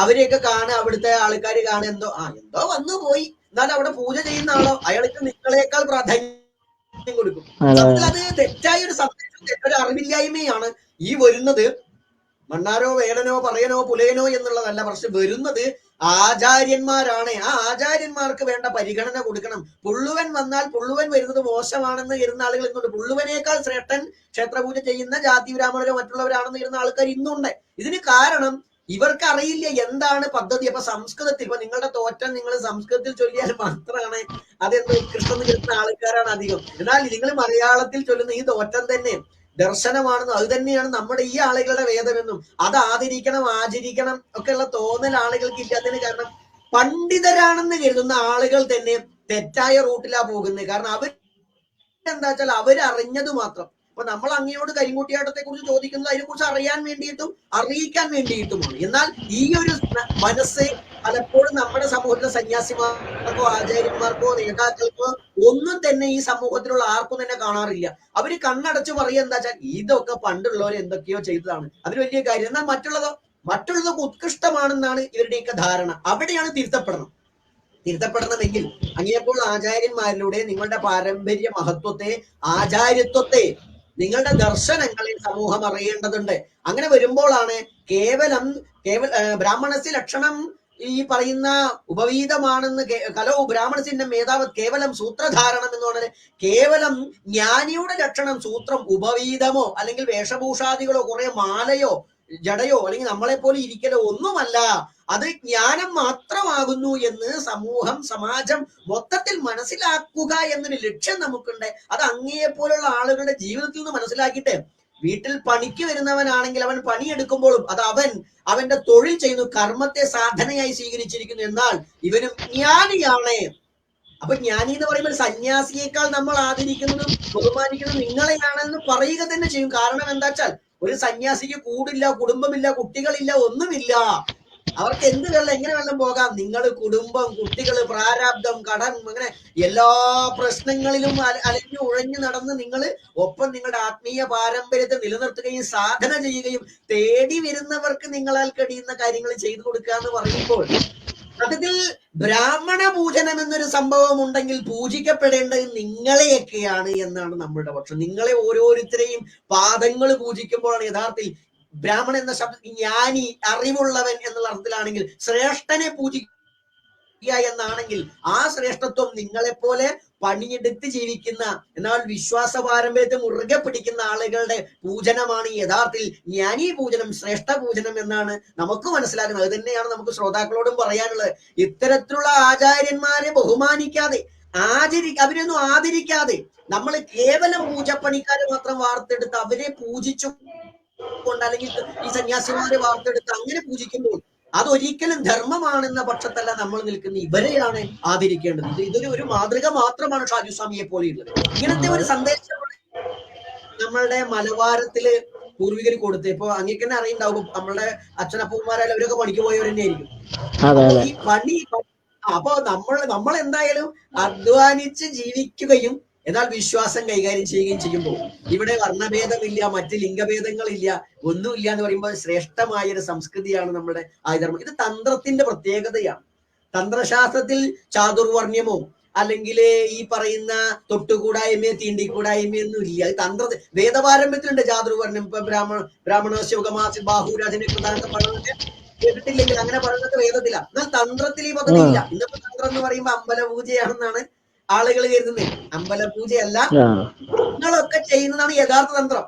അവരെയൊക്കെ കാണുക, അവിടുത്തെ ആൾക്കാർ കാണുക, എന്തോ വന്നു പോയി, എന്നാൽ അവിടെ പൂജ ചെയ്യുന്ന ആളോ അയാൾക്ക് നിങ്ങളെക്കാൾ പ്രാധാന്യം കൊടുക്കും. അത് തെറ്റായ ഒരു സന്ദേശം, തെറ്റൊരു അറിവില്ലായ്മയാണ് ഈ വരുന്നത്. മണ്ണാരോ വേടനോ പറയനോ പുലയനോ എന്നുള്ളതല്ല, പക്ഷെ വരുന്നത് ആചാര്യന്മാരാണ്. ആ ആചാര്യന്മാർക്ക് വേണ്ട പരിഗണന കൊടുക്കണം. പുള്ളുവൻ വന്നാൽ പുള്ളുവൻ വരുന്നത് മോശമാണെന്ന് ഇരുന്ന ആളുകൾ ഇന്നുണ്ട്. പുള്ളുവനേക്കാൾ ശ്രേഷ്ഠൻ ക്ഷേത്രപൂജ ചെയ്യുന്ന ജാതി ബ്രാഹ്മണരോ മറ്റുള്ളവരാണെന്ന് ഇരുന്ന ആൾക്കാർ ഇന്നുണ്ട്. ഇതിന് കാരണം ഇവർക്ക് അറിയില്ല എന്താണ് പദ്ധതി. അപ്പൊ സംസ്കൃതത്തിൽ, ഇപ്പൊ നിങ്ങളുടെ തോറ്റം നിങ്ങൾ സംസ്കൃതത്തിൽ ചൊല്ലിയാൽ മാത്രമാണ് അതെന്തോ ഉത്കൃഷ്ടം കിട്ടുന്ന ആൾക്കാരാണ് അധികം. എന്നാൽ നിങ്ങൾ മലയാളത്തിൽ ചൊല്ലുന്ന ഈ തോറ്റം തന്നെ ദർശനമാണെന്നും അത് തന്നെയാണ് നമ്മുടെ ഈ ആളുകളുടെ വേദമെന്നും അത് ആദരിക്കണം ആചരിക്കണം ഒക്കെയുള്ള തോന്നൽ ആളുകൾക്ക് ഇല്ലാത്തതിന് കാരണം പണ്ഡിതരാണെന്ന് കരുതുന്ന ആളുകൾ തന്നെ തെറ്റായ റൂട്ടിലാ പോകുന്നത്. കാരണം അവർ എന്താ വെച്ചാൽ അവരറിഞ്ഞത് മാത്രം. അപ്പൊ നമ്മൾ അങ്ങയോട് കരിങ്കുട്ടിയാട്ടത്തെ കുറിച്ച് ചോദിക്കുന്നത് അതിനെക്കുറിച്ച് അറിയാൻ വേണ്ടിയിട്ടും അറിയിക്കാൻ വേണ്ടിയിട്ടുമാണ്. എന്നാൽ ഈ ഒരു മനസ്സ് പലപ്പോഴും നമ്മുടെ സമൂഹത്തിലെ സന്യാസിമാർക്കോ ആചാര്യന്മാർക്കോ നേതാക്കൾക്കോ ഒന്നും തന്നെ ഈ സമൂഹത്തിലുള്ള ആർക്കും തന്നെ കാണാറില്ല. അവര് കണ്ണടച്ച് പറയുക എന്താ വെച്ചാൽ ഇതൊക്കെ പണ്ടുള്ളവർ എന്തൊക്കെയോ ചെയ്തതാണ്, അതിന് വലിയ കാര്യം. എന്നാൽ മറ്റുള്ളതൊക്കെ ഉത്കൃഷ്ടമാണെന്നാണ് ഇവരുടെയൊക്കെ ധാരണ. അവിടെയാണ് തിരുത്തപ്പെടണമെങ്കിൽ അങ്ങേപ്പോൾ ആചാര്യന്മാരിലൂടെ നിങ്ങളുടെ പാരമ്പര്യ മഹത്വത്തെ, ആചാര്യത്വത്തെ, നിങ്ങളുടെ ദർശനങ്ങളെ സമൂഹം അറിയേണ്ടതുണ്ട്. അങ്ങനെ വരുമ്പോഴാണ് കേവലം ബ്രാഹ്മണസ്യ ലക്ഷണം ഈ പറയുന്ന ഉപവീതമാണെന്ന് കലോ ബ്രാഹ്മണസിന്റെ മേധാവ് കേവലം സൂത്രധാരണം എന്ന് പറഞ്ഞാൽ കേവലം ജ്ഞാനിയുടെ ലക്ഷണം സൂത്രം ഉപവീതമോ അല്ലെങ്കിൽ വേഷഭൂഷാദികളോ കുറെ മാലയോ ജടയോ അല്ലെങ്കിൽ നമ്മളെ പോലെ ഇരിക്കലോ ഒന്നുമല്ല, അത് ജ്ഞാനം മാത്രമാകുന്നു എന്ന് സമൂഹം സമാജം മൊത്തത്തിൽ മനസ്സിലാക്കുക എന്നൊരു ലക്ഷ്യം നമുക്കുണ്ട്. അത് അങ്ങേപ്പോലുള്ള ആളുകളുടെ ജീവിതത്തിൽ നിന്ന് മനസ്സിലാക്കിയിട്ട് വീട്ടിൽ പണിക്ക് വരുന്നവനാണെങ്കിൽ അവൻ പണിയെടുക്കുമ്പോഴും അത് അവന്റെ തൊഴിൽ ചെയ്യുന്നു, കർമ്മത്തെ സാധനയായി സ്വീകരിച്ചിരിക്കുന്നു. എന്നാൽ ഇവനും ജ്ഞാനിയാണ്. അപ്പൊ ജ്ഞാനി എന്ന് പറയുമ്പോൾ സന്യാസിയേക്കാൾ നമ്മൾ ആദരിക്കുന്നതും ബഹുമാനിക്കുന്നതും നിങ്ങളെയാണെന്ന് പറയുക തന്നെ ചെയ്യും. കാരണം എന്താ വെച്ചാൽ ഒരു സന്യാസിക്ക് കൂടില്ല, കുടുംബമില്ല, കുട്ടികളില്ല, ഒന്നുമില്ല. അവർക്ക് എന്ത് വെള്ളം എങ്ങനെ വെള്ളം പോകാം? നിങ്ങൾ കുടുംബം, കുട്ടികള്, പ്രാരാബ്ദം, കടം, അങ്ങനെ എല്ലാ പ്രശ്നങ്ങളിലും അലഞ്ഞു ഉഴഞ്ഞു നടന്ന് നിങ്ങൾ ഒപ്പം നിങ്ങളുടെ ആത്മീയ പാരമ്പര്യത്തെ നിലനിർത്തുകയും സാധന ചെയ്യുകയും തേടി വരുന്നവർക്ക് നിങ്ങളാൽ കഴിയുന്ന കാര്യങ്ങൾ ചെയ്തു കൊടുക്കുക എന്ന് പറയുമ്പോൾ അതിൽ ബ്രാഹ്മണ പൂജനം എന്നൊരു സംഭവം ഉണ്ടെങ്കിൽ പൂജിക്കപ്പെടേണ്ടത് നിങ്ങളെയൊക്കെയാണ് എന്നാണ് നമ്മളുടെ പക്ഷം. നിങ്ങളെ ഓരോരുത്തരെയും പാദങ്ങൾ പൂജിക്കുമ്പോഴാണ് യഥാർത്ഥത്തിൽ ബ്രാഹ്മണൻ എന്ന ശബ്ദം ജ്ഞാനി, അറിവുള്ളവൻ എന്നുള്ള അർത്ഥത്തിലാണെങ്കിൽ ശ്രേഷ്ഠനെ പൂജിക്കുക എന്നാണെങ്കിൽ ആ ശ്രേഷ്ഠത്വം നിങ്ങളെപ്പോലെ പണിയെടുത്ത് ജീവിക്കുന്ന, എന്നാൽ വിശ്വാസ പാരമ്പര്യത്തെ മുറുകെ പിടിക്കുന്ന ആളുകളുടെ പൂജനമാണ് യഥാർത്ഥത്തിൽ ജ്ഞാനി പൂജനം, ശ്രേഷ്ഠ പൂജനം എന്നാണ് നമുക്ക് മനസ്സിലാക്കുന്നത്. അത് തന്നെയാണ് നമുക്ക് ശ്രോതാക്കളോടും പറയാനുള്ളത്. ഇത്തരത്തിലുള്ള ആചാര്യന്മാരെ ബഹുമാനിക്കാതെ അവരൊന്നും ആദരിക്കാതെ നമ്മൾ കേവലം പൂജപ്പണിക്കാരെ മാത്രം വാർത്തെടുത്ത് അവരെ പൂജിച്ചു കൊണ്ട്, അല്ലെങ്കിൽ ഈ സന്യാസിമാരെ വാർത്തെടുത്ത് അങ്ങനെ പൂജിക്കുമ്പോൾ അതൊരിക്കലും ധർമ്മമാണെന്ന പക്ഷത്തല്ല നമ്മൾ നിൽക്കുന്ന. ഇവരെയാണ് ആദരിക്കേണ്ടത്. ഇതൊരു മാതൃക മാത്രമാണ് ഷാജു സ്വാമിയെ പോലെയുള്ളത്. ഇങ്ങനത്തെ ഒരു സന്ദേശം നമ്മളുടെ മലബാരത്തില് പൂർവികർ കൊടുത്ത്, ഇപ്പൊ അങ്ങേക്ക് തന്നെ അറിയുണ്ടാവും, നമ്മളുടെ അച്ഛനപ്പന്മാരായാലും അവരൊക്കെ പണിക്ക് പോയവർ തന്നെ ആയിരിക്കും. ഈ പണി അപ്പൊ നമ്മൾ എന്തായാലും അധ്വാനിച്ച് ജീവിക്കുകയും എന്നാൽ വിശ്വാസം കൈകാര്യം ചെയ്യുകയും ചെയ്യുമ്പോൾ ഇവിടെ വർണ്ണഭേദമില്ല, മറ്റ് ലിംഗഭേദങ്ങളില്ല, ഒന്നുമില്ല എന്ന് പറയുമ്പോൾ ശ്രേഷ്ഠമായ ഒരു സംസ്കൃതിയാണ് നമ്മുടെ ആയുധർമ്മം. ഇത് തന്ത്രത്തിന്റെ പ്രത്യേകതയാണ്. തന്ത്രശാസ്ത്രത്തിൽ ചാതുർവർണ്ണ്യമോ അല്ലെങ്കിൽ ഈ പറയുന്ന തൊട്ടുകൂടായ്മയോ തീണ്ടിക്കൂടായ്മയൊന്നും ഇല്ല. അത് വേദപാരമ്പര്യത്തിലുണ്ട് ചാതുർവർണ്ണ്യം. ഇപ്പൊ ബ്രാഹ്മണോസ്യ ഉഗമാസി ബാഹുരാജനെ പ്രധാനത്തെ പറഞ്ഞൊക്കെ കേട്ടിട്ടില്ലെങ്കിൽ അങ്ങനെ പറയുന്നത് വേദത്തില. എന്നാൽ തന്ത്രത്തിൽ ഈ പദ്ധതി ഇല്ല. ഇന്നിപ്പോ തന്ത്രം എന്ന് പറയുമ്പോൾ അമ്പലപൂജയാണെന്നാണ് ആളുകൾ കരുതുന്നത്. അമ്പലപൂജയല്ല, നിങ്ങളൊക്കെ ചെയ്യുന്നതാണ് യഥാർത്ഥ തന്ത്രം.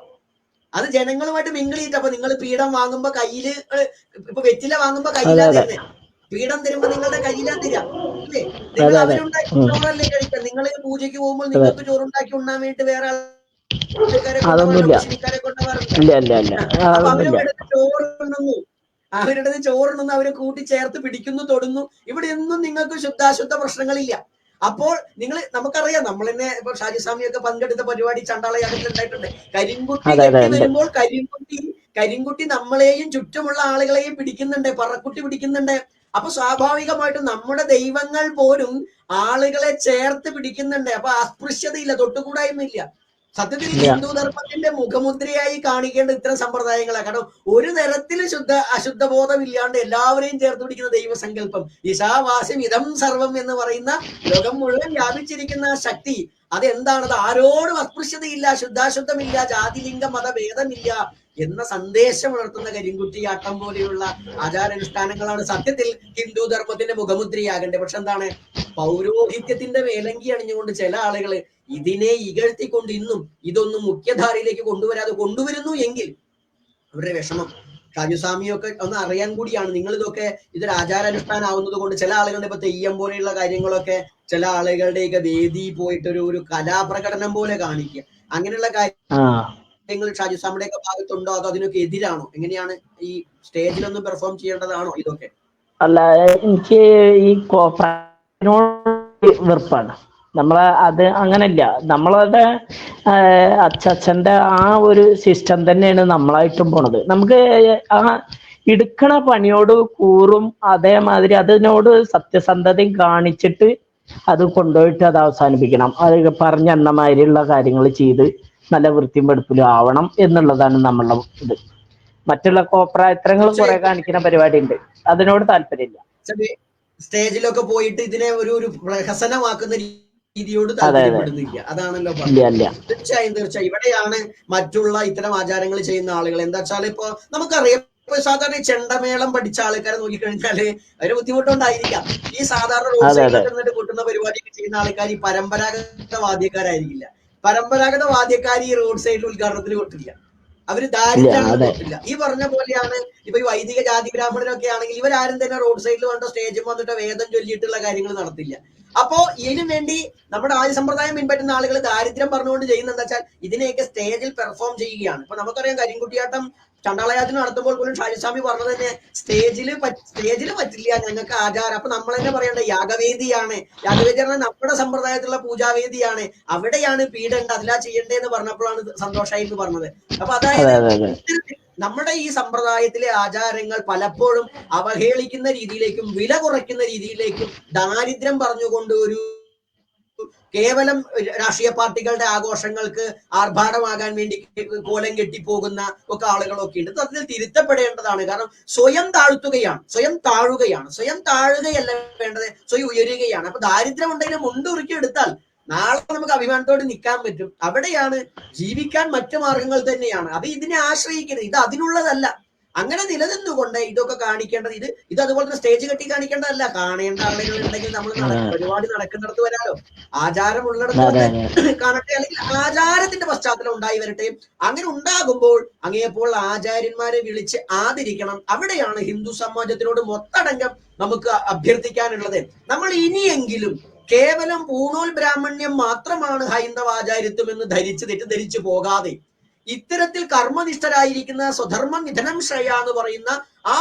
അത് ജനങ്ങളുമായിട്ട് മിങ്കിൾ ചെയ്തിട്ട്. അപ്പൊ നിങ്ങൾ പീഠം വാങ്ങുമ്പോ കയ്യില്, ഇപ്പൊ വെറ്റില വാങ്ങുമ്പോ കയ്യിലാ തരുന്നേ, പീഠം തരുമ്പോ നിങ്ങളുടെ കയ്യിലാ തരാം അല്ലേ? നിങ്ങൾ അവരുണ്ടാക്കി ചോറല്ലേ കഴിക്കാം. നിങ്ങൾ പൂജയ്ക്ക് പോകുമ്പോൾ നിങ്ങൾക്ക് ചോറുണ്ടാക്കി ഉണ്ണാൻ വേണ്ടി വേറെ ആൾക്കാരെ കൊണ്ടുപോകാറുണ്ട്. അപ്പൊ അവരുടെ ചോറുണ്ടെന്നു, അവരുടെ ചോറുണ്ടെന്ന് അവരെ കൂട്ടിച്ചേർത്ത് പിടിക്കുന്നു, തൊടുന്നു. ഇവിടെ ഒന്നും നിങ്ങൾക്ക് ശുദ്ധാശുദ്ധ പ്രശ്നങ്ങളില്ല. അപ്പോൾ നമുക്കറിയാം, നമ്മൾ തന്നെ ഇപ്പൊ ഷാജിസ്വാമിയൊക്കെ പങ്കെടുത്ത പരിപാടി ചണ്ടാളയാഗത്തിൽ ഉണ്ടായിട്ടുണ്ട്. കരിങ്കുട്ടി വരുമ്പോൾ കരിങ്കുട്ടി നമ്മളെയും ചുറ്റുമുള്ള ആളുകളെയും പിടിക്കുന്നുണ്ട്, പറക്കുട്ടി പിടിക്കുന്നുണ്ട്. അപ്പൊ സ്വാഭാവികമായിട്ടും നമ്മുടെ ദൈവങ്ങൾ പോലും ആളുകളെ ചേർത്ത് പിടിക്കുന്നുണ്ട്. അപ്പൊ അസ്പൃശ്യതയില്ല, തൊട്ടുകൂടായ്മയില്ല. സത്യത്തിൽ ഹിന്ദു ധർമ്മത്തിന്റെ മുഖമുദ്രയായി കാണിക്കേണ്ട ഇത്തരം സമ്പ്രദായങ്ങളാണ്. കാരണം ഒരു തരത്തിലും അശുദ്ധ ബോധമില്ലാണ്ട് എല്ലാവരെയും ചേർത്ത് പിടിക്കുന്ന ദൈവസങ്കല്പം, ഈശാവാസ്യം ഇതം സർവം എന്ന് പറയുന്ന ലോകം മുഴുവൻ വ്യാപിച്ചിരിക്കുന്ന ശക്തി, അതെന്താണത്? ആരോടും അസ്പൃശ്യതയില്ല, ശുദ്ധാശുദ്ധമില്ല, ജാതിലിംഗ മതഭേദമില്ല എന്ന സന്ദേശം ഉണർത്തുന്ന കരിങ്കുട്ടിയാട്ടം പോലെയുള്ള ആചാരാനുഷ്ഠാനങ്ങളാണ് സത്യത്തിൽ ഹിന്ദു ധർമ്മത്തിന്റെ മുഖമുദ്രയാകേണ്ടത്. പക്ഷെ എന്താണ്, പൗരോഹിത്യത്തിന്റെ മേലങ്കി അണിഞ്ഞുകൊണ്ട് ചില ആളുകൾ ഇതിനെ ഇകഴ്ത്തിക്കൊണ്ട് ഇന്നും ഇതൊന്നും മുഖ്യധാരയിലേക്ക് കൊണ്ടുവരുന്നു എങ്കിൽ അവരുടെ വിഷമം ഷാജുസ്വാമിയൊക്കെ ഒന്ന് അറിയാൻ കൂടിയാണ്. നിങ്ങൾ ഇതൊരു ആചാരാനുഷ്ഠാനം ആവുന്നത് കൊണ്ട് ചില ആളുകളുടെ ഇപ്പൊ തെയ്യം പോലെയുള്ള കാര്യങ്ങളൊക്കെ ചില ആളുകളുടെയൊക്കെ വേദി പോയിട്ട് ഒരു കലാപ്രകടനം പോലെ കാണിക്കുക, അങ്ങനെയുള്ള കാര്യങ്ങൾ ഷാജുസ്വാമിയുടെ ഒക്കെ ഭാഗത്തുണ്ടോ? അതോ അതിനൊക്കെ എതിരാണോ? എങ്ങനെയാണ്? ഈ സ്റ്റേജിലൊന്നും പെർഫോം ചെയ്യേണ്ടതാണോ ഇതൊക്കെ? അല്ല, എനിക്ക് ഈ വെറുപ്പാണ്. അത് അങ്ങനല്ല. നമ്മളത് അച്ഛന്റെ ആ ഒരു സിസ്റ്റം തന്നെയാണ് നമ്മളായിട്ടും പോണത്. നമുക്ക് ആ എടുക്കണ പണിയോട് കൂറും അതേമാതിരി അതിനോട് സത്യസന്ധതയും കാണിച്ചിട്ട് അത് കൊണ്ടുപോയിട്ട് അത് അവസാനിപ്പിക്കണം. അത് പറഞ്ഞെണ്ണ മാതിരിയുള്ള കാര്യങ്ങൾ ചെയ്ത് നല്ല വൃത്തിയും വെടുപ്പിലും ആവണം എന്നുള്ളതാണ് നമ്മളുടെ ഇത്. മറ്റുള്ള കോപ്രായത്തരങ്ങൾ കുറെ കാണിക്കുന്ന പരിപാടി ഉണ്ട്, അതിനോട് താല്പര്യമില്ല. സ്റ്റേജിലൊക്കെ പോയിട്ട് ഇതിനെ ഒരു പ്രഹസനമാക്കുന്ന രീതിയോട് താല്പര്യപ്പെടുന്നില്ല, അതാണല്ലോ പറഞ്ഞത്. തീർച്ചയായും ഇവിടെയാണ് മറ്റുള്ള ഇത്തരം ആചാരങ്ങൾ ചെയ്യുന്ന ആളുകൾ. എന്താ വെച്ചാൽ ഇപ്പൊ നമുക്കറിയാം, ഇപ്പൊ സാധാരണ ചെണ്ടമേളം പഠിച്ച ആൾക്കാരെ നോക്കിക്കഴിഞ്ഞാല് ഒരു ബുദ്ധിമുട്ടുണ്ടായിരിക്കാം. ഈ സാധാരണ റോഡ് സൈഡിൽ നിന്നിട്ട് കൊട്ടുന്ന പരിപാടിയൊക്കെ ചെയ്യുന്ന ആൾക്കാർ ഈ പരമ്പരാഗത വാദ്യക്കാരായിരിക്കില്ല. പരമ്പരാഗത വാദ്യക്കാർ ഈ റോഡ് സൈഡിൽ ഉദ്ഘാടനത്തിന് കൊട്ടില്ല, അവര് ദാരിദ്ര്യമാണ് കൊട്ടില്ല. ഈ പറഞ്ഞ പോലെയാണ് ഇപ്പൊ ഈ വൈദിക ജാതി ബ്രാഹ്മണരൊക്കെ ആണെങ്കിൽ ഇവരാരും തന്നെ റോഡ് സൈഡിൽ വന്നിട്ട് സ്റ്റേജിൽ വന്നിട്ട് വേദം ചൊല്ലിയിട്ടുള്ള കാര്യങ്ങൾ നടത്തില്ല. അപ്പോ ഇതിനു വേണ്ടി നമ്മുടെ ആദ്യ സമ്പ്രദായം പിൻപറ്റുന്ന ആളുകൾ ദാരിദ്ര്യം പറഞ്ഞുകൊണ്ട് ചെയ്യുന്നത് എന്താ വെച്ചാൽ ഇതിനെയൊക്കെ സ്റ്റേജിൽ പെർഫോം ചെയ്യുകയാണ്. ഇപ്പൊ നമുക്കറിയാം, കരിങ്കുട്ടിയാട്ടം ചണ്ടാളയാത്തിന് നടത്തുമ്പോൾ പോലും ഷാജിസ്വാമി പറഞ്ഞത് തന്നെ സ്റ്റേജില് പറ്റില്ല, ഞങ്ങൾക്ക് ആചാരം. അപ്പൊ നമ്മൾ തന്നെ പറയേണ്ടത് യാഗവേദിയാണ്. യാഗവേദി പറഞ്ഞാൽ നമ്മുടെ സമ്പ്രദായത്തിലുള്ള പൂജാവേദിയാണ്, അവിടെയാണ് പീഡണ്ട്, അതിലാ ചെയ്യണ്ടേന്ന് പറഞ്ഞപ്പോഴാണ് സന്തോഷമായി എന്ന് പറഞ്ഞത്. അപ്പൊ അതായത് നമ്മുടെ ഈ സമ്പ്രദായത്തിലെ ആചാരങ്ങൾ പലപ്പോഴും അവഹേളിക്കുന്ന രീതിയിലേക്കും വില കുറയ്ക്കുന്ന രീതിയിലേക്കും ദാരിദ്ര്യം പറഞ്ഞുകൊണ്ട് ഒരു കേവലം രാഷ്ട്രീയ പാർട്ടികളുടെ ആഘോഷങ്ങൾക്ക് ആർഭാടമാകാൻ വേണ്ടി കോലം കെട്ടിപ്പോകുന്ന ഒക്കെ ആളുകളൊക്കെ ഉണ്ട്. അതിൽ തിരുത്തപ്പെടേണ്ടതാണ്. കാരണം സ്വയം താഴുകയാണ്. സ്വയം താഴുകയല്ല വേണ്ടത്, സ്വയം ഉയരുകയാണ്. അപ്പൊ ദാരിദ്ര്യം ഉണ്ടെങ്കിലും മുണ്ടുറുക്കി എടുത്താൽ നാളെ നമുക്ക് അഭിമാനത്തോടെ നിൽക്കാൻ പറ്റും. അവിടെയാണ് ജീവിക്കാൻ മറ്റു മാർഗങ്ങൾ തന്നെയാണ്. അത് ഇതിനെ ആശ്രയിക്കരുത്, ഇത് അതിനുള്ളതല്ല. അങ്ങനെ നിലനിന്നുകൊണ്ട് ഇതൊക്കെ കാണിക്കേണ്ടത് ഇത് അതുപോലെ തന്നെ സ്റ്റേജ് കെട്ടി കാണിക്കേണ്ടതല്ല. കാണേണ്ട ആളുകൾ ഉണ്ടെങ്കിൽ നമ്മൾ പരിപാടി നടക്കുന്നിടത്ത് വരാലോ, ആചാരമുള്ളിടത്ത് കാണട്ടെ, അല്ലെങ്കിൽ ആചാരത്തിന്റെ പശ്ചാത്തലം ഉണ്ടായി വരട്ടെ. അങ്ങനെ ഉണ്ടാകുമ്പോൾ അങ്ങേപ്പോൾ ആചാര്യന്മാരെ വിളിച്ച് ആദരിക്കണം. അവിടെയാണ് ഹിന്ദു സമാജത്തിനോട് മൊത്തടങ്കം നമുക്ക് അഭ്യർത്ഥിക്കാനുള്ളത്. നമ്മൾ ഇനിയെങ്കിലും കേവലം പൂണൂൽ ബ്രാഹ്മണ്യം മാത്രമാണ് ഹൈന്ദവ ആചാര്യത്വം എന്ന് തെറ്റിദ്ധരിച്ചു പോകാതെ ഇത്തരത്തിൽ കർമ്മനിഷ്ഠരായിരിക്കുന്ന സ്വധർമ്മം നിധനം ശ്രേയ എന്ന് പറയുന്ന ആ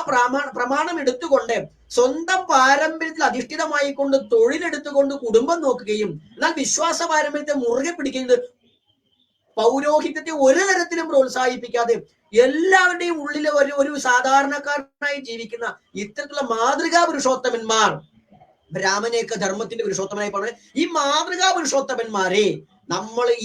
പ്രമാണം എടുത്തുകൊണ്ട് സ്വന്തം പാരമ്പര്യത്തിൽ അധിഷ്ഠിതമായി കൊണ്ട് തൊഴിലെടുത്തുകൊണ്ട് കുടുംബം നോക്കുകയും എന്നാൽ വിശ്വാസ പാരമ്പര്യത്തെ മുറുകെ പിടിക്കുന്നത്, പൗരോഹിത്യത്തെ ഒരു തരത്തിലും പ്രോത്സാഹിപ്പിക്കാതെ എല്ലാവരുടെയും ഉള്ളിൽ ഒരു സാധാരണക്കാരനായി ജീവിക്കുന്ന ഇത്തരത്തിലുള്ള മാതൃകാ പുരുഷോത്തമന്മാർ, ബ്രാഹ്മണയൊക്കെ ധർമ്മത്തിന്റെ പുരുഷോത്തമനായി പറഞ്ഞത് ഈ മാതൃകാ പുരുഷോത്തമന്മാരെ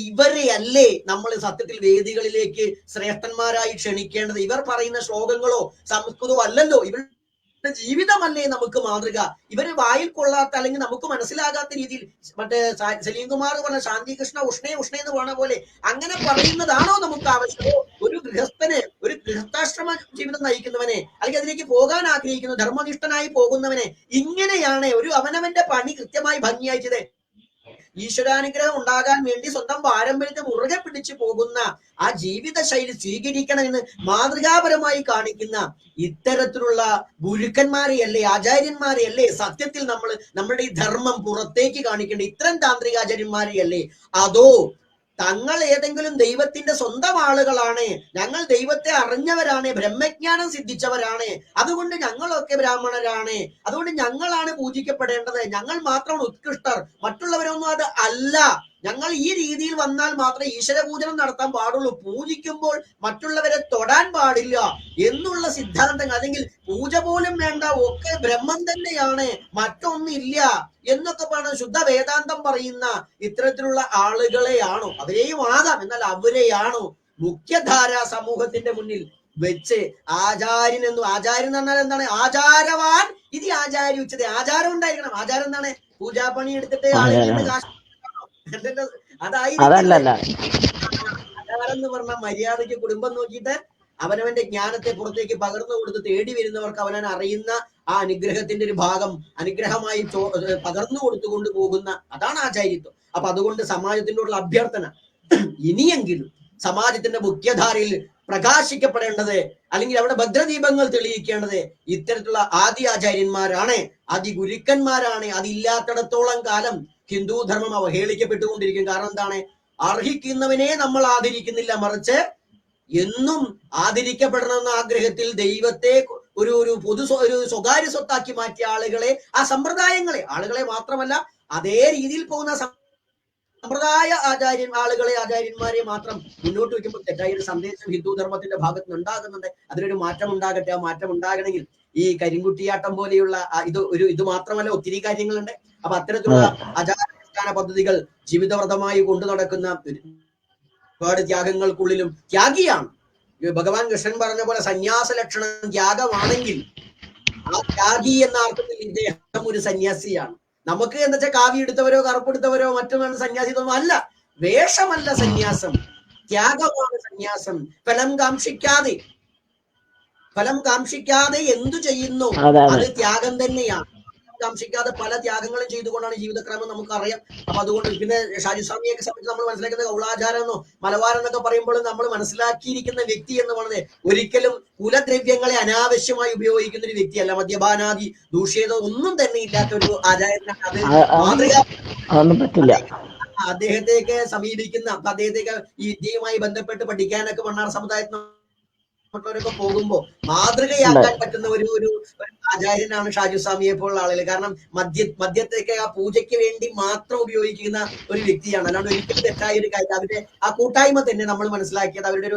ഇവരെ അല്ലേ നമ്മൾ സത്യത്തിൽ വേദികളിലേക്ക് ശ്രേഷ്ഠന്മാരായി ക്ഷണിക്കേണ്ടത്? ഇവർ പറയുന്ന ശ്ലോകങ്ങളോ സംസ്കൃതമോ അല്ലല്ലോ, ഇവരുടെ ജീവിതമല്ലേ നമുക്ക് മാതൃക. ഇവര് വായിൽ കൊള്ളാത്ത അല്ലെങ്കിൽ നമുക്ക് മനസ്സിലാകാത്ത രീതിയിൽ മറ്റേ സലീം കുമാർ പറഞ്ഞ ശാന്തി കൃഷ്ണ ഉഷ്ണേ എന്ന് പറഞ്ഞ പോലെ അങ്ങനെ പറയുന്നതാണോ നമുക്ക് ആവശ്യമോ? ഒരു ഗൃഹസ്ഥാശ്രമ ജീവിതം നയിക്കുന്നവനെ, അല്ലെങ്കിൽ അതിലേക്ക് പോകാൻ ആഗ്രഹിക്കുന്ന ധർമ്മനിഷ്ഠനായി പോകുന്നവനെ ഇങ്ങനെയാണ് ഒരു അവനവന്റെ പണി കൃത്യമായി ഭംഗിയായി ചെയ്ത് ഈശ്വരാനുഗ്രഹം ഉണ്ടാകാൻ വേണ്ടി സ്വന്തം പാരമ്പര്യത്തെ മുറുകെ പിടിച്ചു പോകുന്ന ആ ജീവിത ശൈലി സ്വീകരിക്കണമെന്ന് മാതൃകാപരമായി കാണിക്കുന്ന ഇത്തരത്തിലുള്ള ഗുരുക്കന്മാരെയല്ലേ, ആചാര്യന്മാരെയല്ലേ സത്യത്തിൽ നമ്മുടെ ഈ ധർമ്മം പുറത്തേക്ക് കാണിക്കേണ്ട ഇത്തരം താന്ത്രികാചാര്യന്മാരെയല്ലേ? അതോ തങ്ങൾ ഏതെങ്കിലും ദൈവത്തിന്റെ സ്വന്തം ആളുകളാണ്, ഞങ്ങൾ ദൈവത്തെ അറിഞ്ഞവരാണ്, ബ്രഹ്മജ്ഞാനം സിദ്ധിച്ചവരാണ്, അതുകൊണ്ട് ഞങ്ങളൊക്കെ ബ്രാഹ്മണരാണ്, അതുകൊണ്ട് ഞങ്ങളാണ് പൂജിക്കപ്പെടേണ്ടത്, ഞങ്ങൾ മാത്രമാണ് ഉത്കൃഷ്ടർ, മറ്റുള്ളവരൊന്നും അത് അല്ല, ഞങ്ങൾ ഈ രീതിയിൽ വന്നാൽ മാത്രമേ ഈശ്വര പൂജനം നടത്താൻ പാടുള്ളൂ, പൂജിക്കുമ്പോൾ മറ്റുള്ളവരെ തൊടാൻ പാടില്ല എന്നുള്ള സിദ്ധാന്തങ്ങൾ, അല്ലെങ്കിൽ പൂജ പോലും വേണ്ട, ഒക്കെ ബ്രഹ്മം തന്നെയാണ്, മറ്റൊന്നില്ല എന്നൊക്കെ പറഞ്ഞ ശുദ്ധ വേദാന്തം പറയുന്ന ഇത്തരത്തിലുള്ള ആളുകളെയാണോ, അവരെയും ആകാം, എന്നാൽ അവരെയാണോ മുഖ്യധാര സമൂഹത്തിന്റെ മുന്നിൽ വെച്ച് ആചാര്യൻ എന്ന് പറഞ്ഞാൽ എന്താണ്? ആചാരവാൻ ഇത് ആചാര്യ ഉച്ചത്, ആചാരം ഉണ്ടായിരിക്കണം. ആചാരം എന്താണ്? പൂജാപ്പണി എടുത്തിട്ട് ആളുകളുടെ അതായത് ആചാരം എന്ന് പറഞ്ഞ മര്യാദയ്ക്ക് കുടുംബം നോക്കിയിട്ട് അവനവന്റെ ജ്ഞാനത്തെ പുറത്തേക്ക് പകർന്നു കൊടുത്ത് തേടി വരുന്നവർക്ക് അവനവൻ അറിയുന്ന ആ അനുഗ്രഹത്തിന്റെ ഒരു ഭാഗം അനുഗ്രഹമായി പകർന്നു കൊടുത്തുകൊണ്ട് പോകുന്ന അതാണ് ആചാര്യത്വം. അപ്പൊ അതുകൊണ്ട് സമാജത്തിനോടുള്ള അഭ്യർത്ഥന, ഇനിയെങ്കിലും സമാജത്തിന്റെ മുഖ്യധാരയിൽ പ്രകാശിക്കപ്പെടേണ്ടത്, അല്ലെങ്കിൽ അവിടെ ഭദ്രദീപങ്ങൾ തെളിയിക്കേണ്ടത് ഇത്തരത്തിലുള്ള ആദി ആചാര്യന്മാരാണ്, ആദി ഗുരുക്കന്മാരാണ്. അതില്ലാത്തിടത്തോളം കാലം ഹിന്ദു ധർമ്മം അവഹേളിക്കപ്പെട്ടുകൊണ്ടിരിക്കും. കാരണം എന്താണ്? അർഹിക്കുന്നവനെ നമ്മൾ ആദരിക്കുന്നില്ല, മറിച്ച് എന്നും ആദരിക്കപ്പെടണമെന്ന ആഗ്രഹത്തിൽ ദൈവത്തെ ഒരു സ്വകാര്യ സ്വത്താക്കി മാറ്റിയ ആളുകളെ, ആ സമ്പ്രദായങ്ങളെ, ആളുകളെ മാത്രമല്ല അതേ രീതിയിൽ പോകുന്ന സമ്പ്രദായ ആചാര്യന്മാരെ മാത്രം മുന്നോട്ട് വയ്ക്കുമ്പോൾ തെറ്റായ ഒരു സന്ദേശം ഹിന്ദു ധർമ്മത്തിന്റെ ഭാഗത്ത് നിന്ന് ഉണ്ടാകുന്നുണ്ട്. അതിനൊരു മാറ്റം ഉണ്ടാകട്ടെ. ആ മാറ്റം ഉണ്ടാകണമെങ്കിൽ ഈ കരിങ്കുട്ടിയാട്ടം പോലെയുള്ള ഇത് മാത്രമല്ല, ഒത്തിരി കാര്യങ്ങളുണ്ട്. അപ്പൊ അത്തരത്തിലുള്ള ആചാരാനുഷ്ഠാന പദ്ധതികൾ ജീവിതവ്രതമായി കൊണ്ടു നടക്കുന്ന ഒരുപാട് ത്യാഗങ്ങൾക്കുള്ളിലും ത്യാഗിയാണ്. ഭഗവാൻ കൃഷ്ണൻ പറഞ്ഞ പോലെ സന്യാസ ലക്ഷണം ത്യാഗമാണെങ്കിൽ ആ ത്യാഗി എന്ന അർത്ഥത്തിൽ ഇദ്ദേഹം ഒരു സന്യാസിയാണ്. നമുക്ക് എന്താ വെച്ചാൽ കാവി എടുത്തവരോ കറുപ്പെടുത്തവരോ മറ്റുമാണ് സന്യാസിത്വം അല്ല. വേഷമല്ല സന്യാസം, ത്യാഗമാണ് സന്യാസം. ഫലം കാക്ഷിക്കാതെ എന്തു ചെയ്യുന്നു അത് ത്യാഗം തന്നെയാണ്. കാക്ഷിക്കാതെ പല ത്യാഗങ്ങളും ചെയ്തുകൊണ്ടാണ് ജീവിതക്രമം നമുക്കറിയാം. അപ്പൊ അതുകൊണ്ട് പിന്നെ ഷാജിസ്വാമിയൊക്കെ സംബന്ധിച്ച് നമ്മൾ മനസ്സിലാക്കുന്നത് കൗളാചാരം എന്നോ മലബാരം എന്നൊക്കെ പറയുമ്പോൾ നമ്മൾ മനസ്സിലാക്കിയിരിക്കുന്ന വ്യക്തി എന്ന് പറയുന്നത് ഒരിക്കലും കുലദ്രവ്യങ്ങളെ അനാവശ്യമായി ഉപയോഗിക്കുന്ന ഒരു വ്യക്തിയല്ല. മദ്യപാനാദി ദൂഷ്യേതോ ഒന്നും തന്നെ ഇല്ലാത്ത ഒരു ആചാര്യനാണ്. അത് മാതൃക. അദ്ദേഹത്തെയൊക്കെ സമീപിക്കുന്ന, അദ്ദേഹത്തെയൊക്കെ ഈ വിദ്യയുമായി ബന്ധപ്പെട്ട് പഠിക്കാനൊക്കെ മണ്ണാർ സമുദായത്തിൽ ൊക്കെ പോകുമ്പോ മാതൃകയാക്കാൻ പറ്റുന്ന ഒരു ആചാര്യനാണ് ഷാജിസ്വാമിയെ പോലുള്ള ആളുകൾ. കാരണം മദ്യത്തെയൊക്കെ ആ പൂജയ്ക്ക് വേണ്ടി മാത്രം ഉപയോഗിക്കുന്ന ഒരു വ്യക്തിയാണ്. അല്ലാണ്ട് ഒരിക്കലും തെറ്റായ ഒരു കാര്യം. അവരുടെ ആ കൂട്ടായ്മ തന്നെ നമ്മൾ മനസ്സിലാക്കിയത് അവരുടെ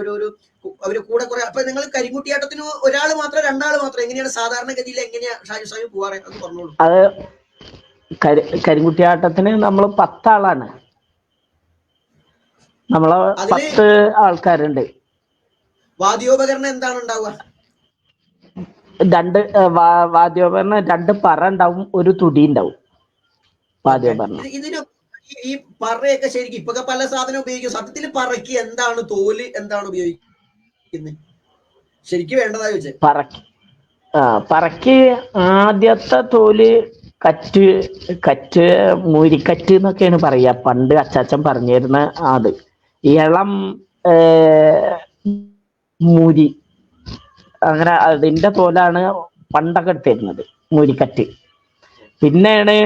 അവര് കൂടെ കുറെ. അപ്പൊ നിങ്ങൾ കരിങ്കുട്ടിയാട്ടത്തിന് ഒരാൾ മാത്രം, രണ്ടാൾ മാത്രം, എങ്ങനെയാണ് സാധാരണഗതിയിൽ എങ്ങനെയാ ഷാജിസ്വാമി പോവാറ്? അത് പറഞ്ഞോളൂ. കരിങ്കുട്ടിയാട്ടത്തിന് നമ്മൾ 10 ആളാണ്. നമ്മളെ 10 ആൾക്കാരുണ്ട്. വാദ്യോപകരണം എന്താണ് ഉണ്ടാവുക? 2 വാദ്യോപകരണം, 2 പറ ഉണ്ടാവും, ഒരു തുടി ഉണ്ടാവും വാദ്യോപകരണം. ഇതിന് ഈ പറയൊക്കെ ശരിക്കും ഇപ്പൊക്കെ പല സാധനം ഉപയോഗിക്കും. സത്യത്തിൽ പറയ്ക്ക് എന്താണ് തോല് എന്താണ് ഉപയോഗിക്കുന്നത് ശരിക്കും വേണ്ടതാ ചോദിച്ചത്? പറയ്ക്ക് ആദ്യത്തെ തോല് കറ്റ് മൂരിക്കറ്റ് എന്നൊക്കെയാണ് പറയാ. പണ്ട് അച്ചാച്ചൻ പറഞ്ഞിരുന്ന അത് ഇളം മൂരി, അങ്ങനെ അതിന്റെ തോലാണ് പണ്ടൊക്കെ എടുത്തിരുന്നത്, മൂരിക്കറ്റ്. പിന്നെയാണ്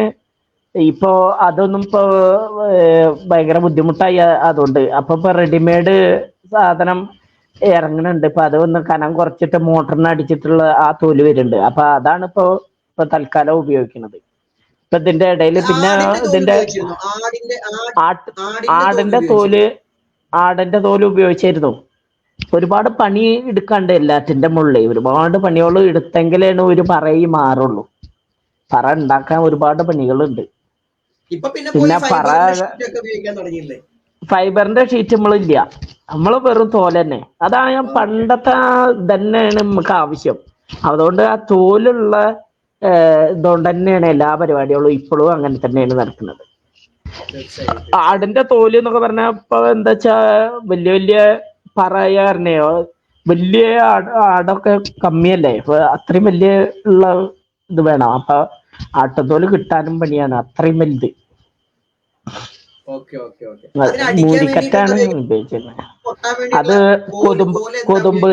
ഇപ്പോ അതൊന്നും ഇപ്പോ ഭയങ്കര ബുദ്ധിമുട്ടായി. അതുകൊണ്ട് ഇപ്പൊ റെഡിമെയ്ഡ് സാധനം ഇറങ്ങുന്നുണ്ട്. ഇപ്പൊ അതൊന്ന് കനം കുറച്ചിട്ട് മോട്ടറിന് അടിച്ചിട്ടുള്ള ആ തോല് വരുന്നുണ്ട്. അപ്പൊ അതാണ് ഇപ്പൊ തൽക്കാലം ഉപയോഗിക്കുന്നത്. ഇപ്പൊ ഇതിന്റെ ഇടയിൽ പിന്നെ ഇതിന്റെ ആടിന്റെ തോല് ഉപയോഗിച്ചിരുന്നു. ഒരുപാട് പണി എടുക്കാണ്ട് എല്ലാറ്റിന്റെ മുകളിൽ ഒരുപാട് പണികൾ എടുത്തെങ്കിലാണ് ഒരു പറയി മാറുള്ളൂ. പറ ഉണ്ടാക്കാൻ ഒരുപാട് പണികളുണ്ട്. പിന്നെ ഫൈബറിന്റെ ഷീറ്റ് നമ്മളില്ല, നമ്മള് വെറും തോല് തന്നെ. അതാണ് പണ്ടത്തെ തന്നെയാണ് നമുക്ക് ആവശ്യം. അതുകൊണ്ട് ആ തോലുള്ള ഇതുകൊണ്ട് തന്നെയാണ് എല്ലാ പരിപാടികളും ഇപ്പോഴും അങ്ങനെ തന്നെയാണ് നടക്കുന്നത്. ആടിന്റെ തോല് എന്നൊക്കെ പറഞ്ഞാൽ ഇപ്പൊ എന്താ വെച്ചാ വലിയ പറയാറിനെയോ വലിയ ആടൊക്കെ കമ്മിയല്ലേ, ഇപ്പൊ അത്രയും വലിയ ഉള്ള ഇത് വേണം. അപ്പൊ ആട്ടത്തോല് കിട്ടാനും പണിയാണ്, അത്രയും വലുത്. മൂരിക്കറ്റാണ് ഉപയോഗിച്ചിരുന്നത്. അത് കൊതുമ്പ്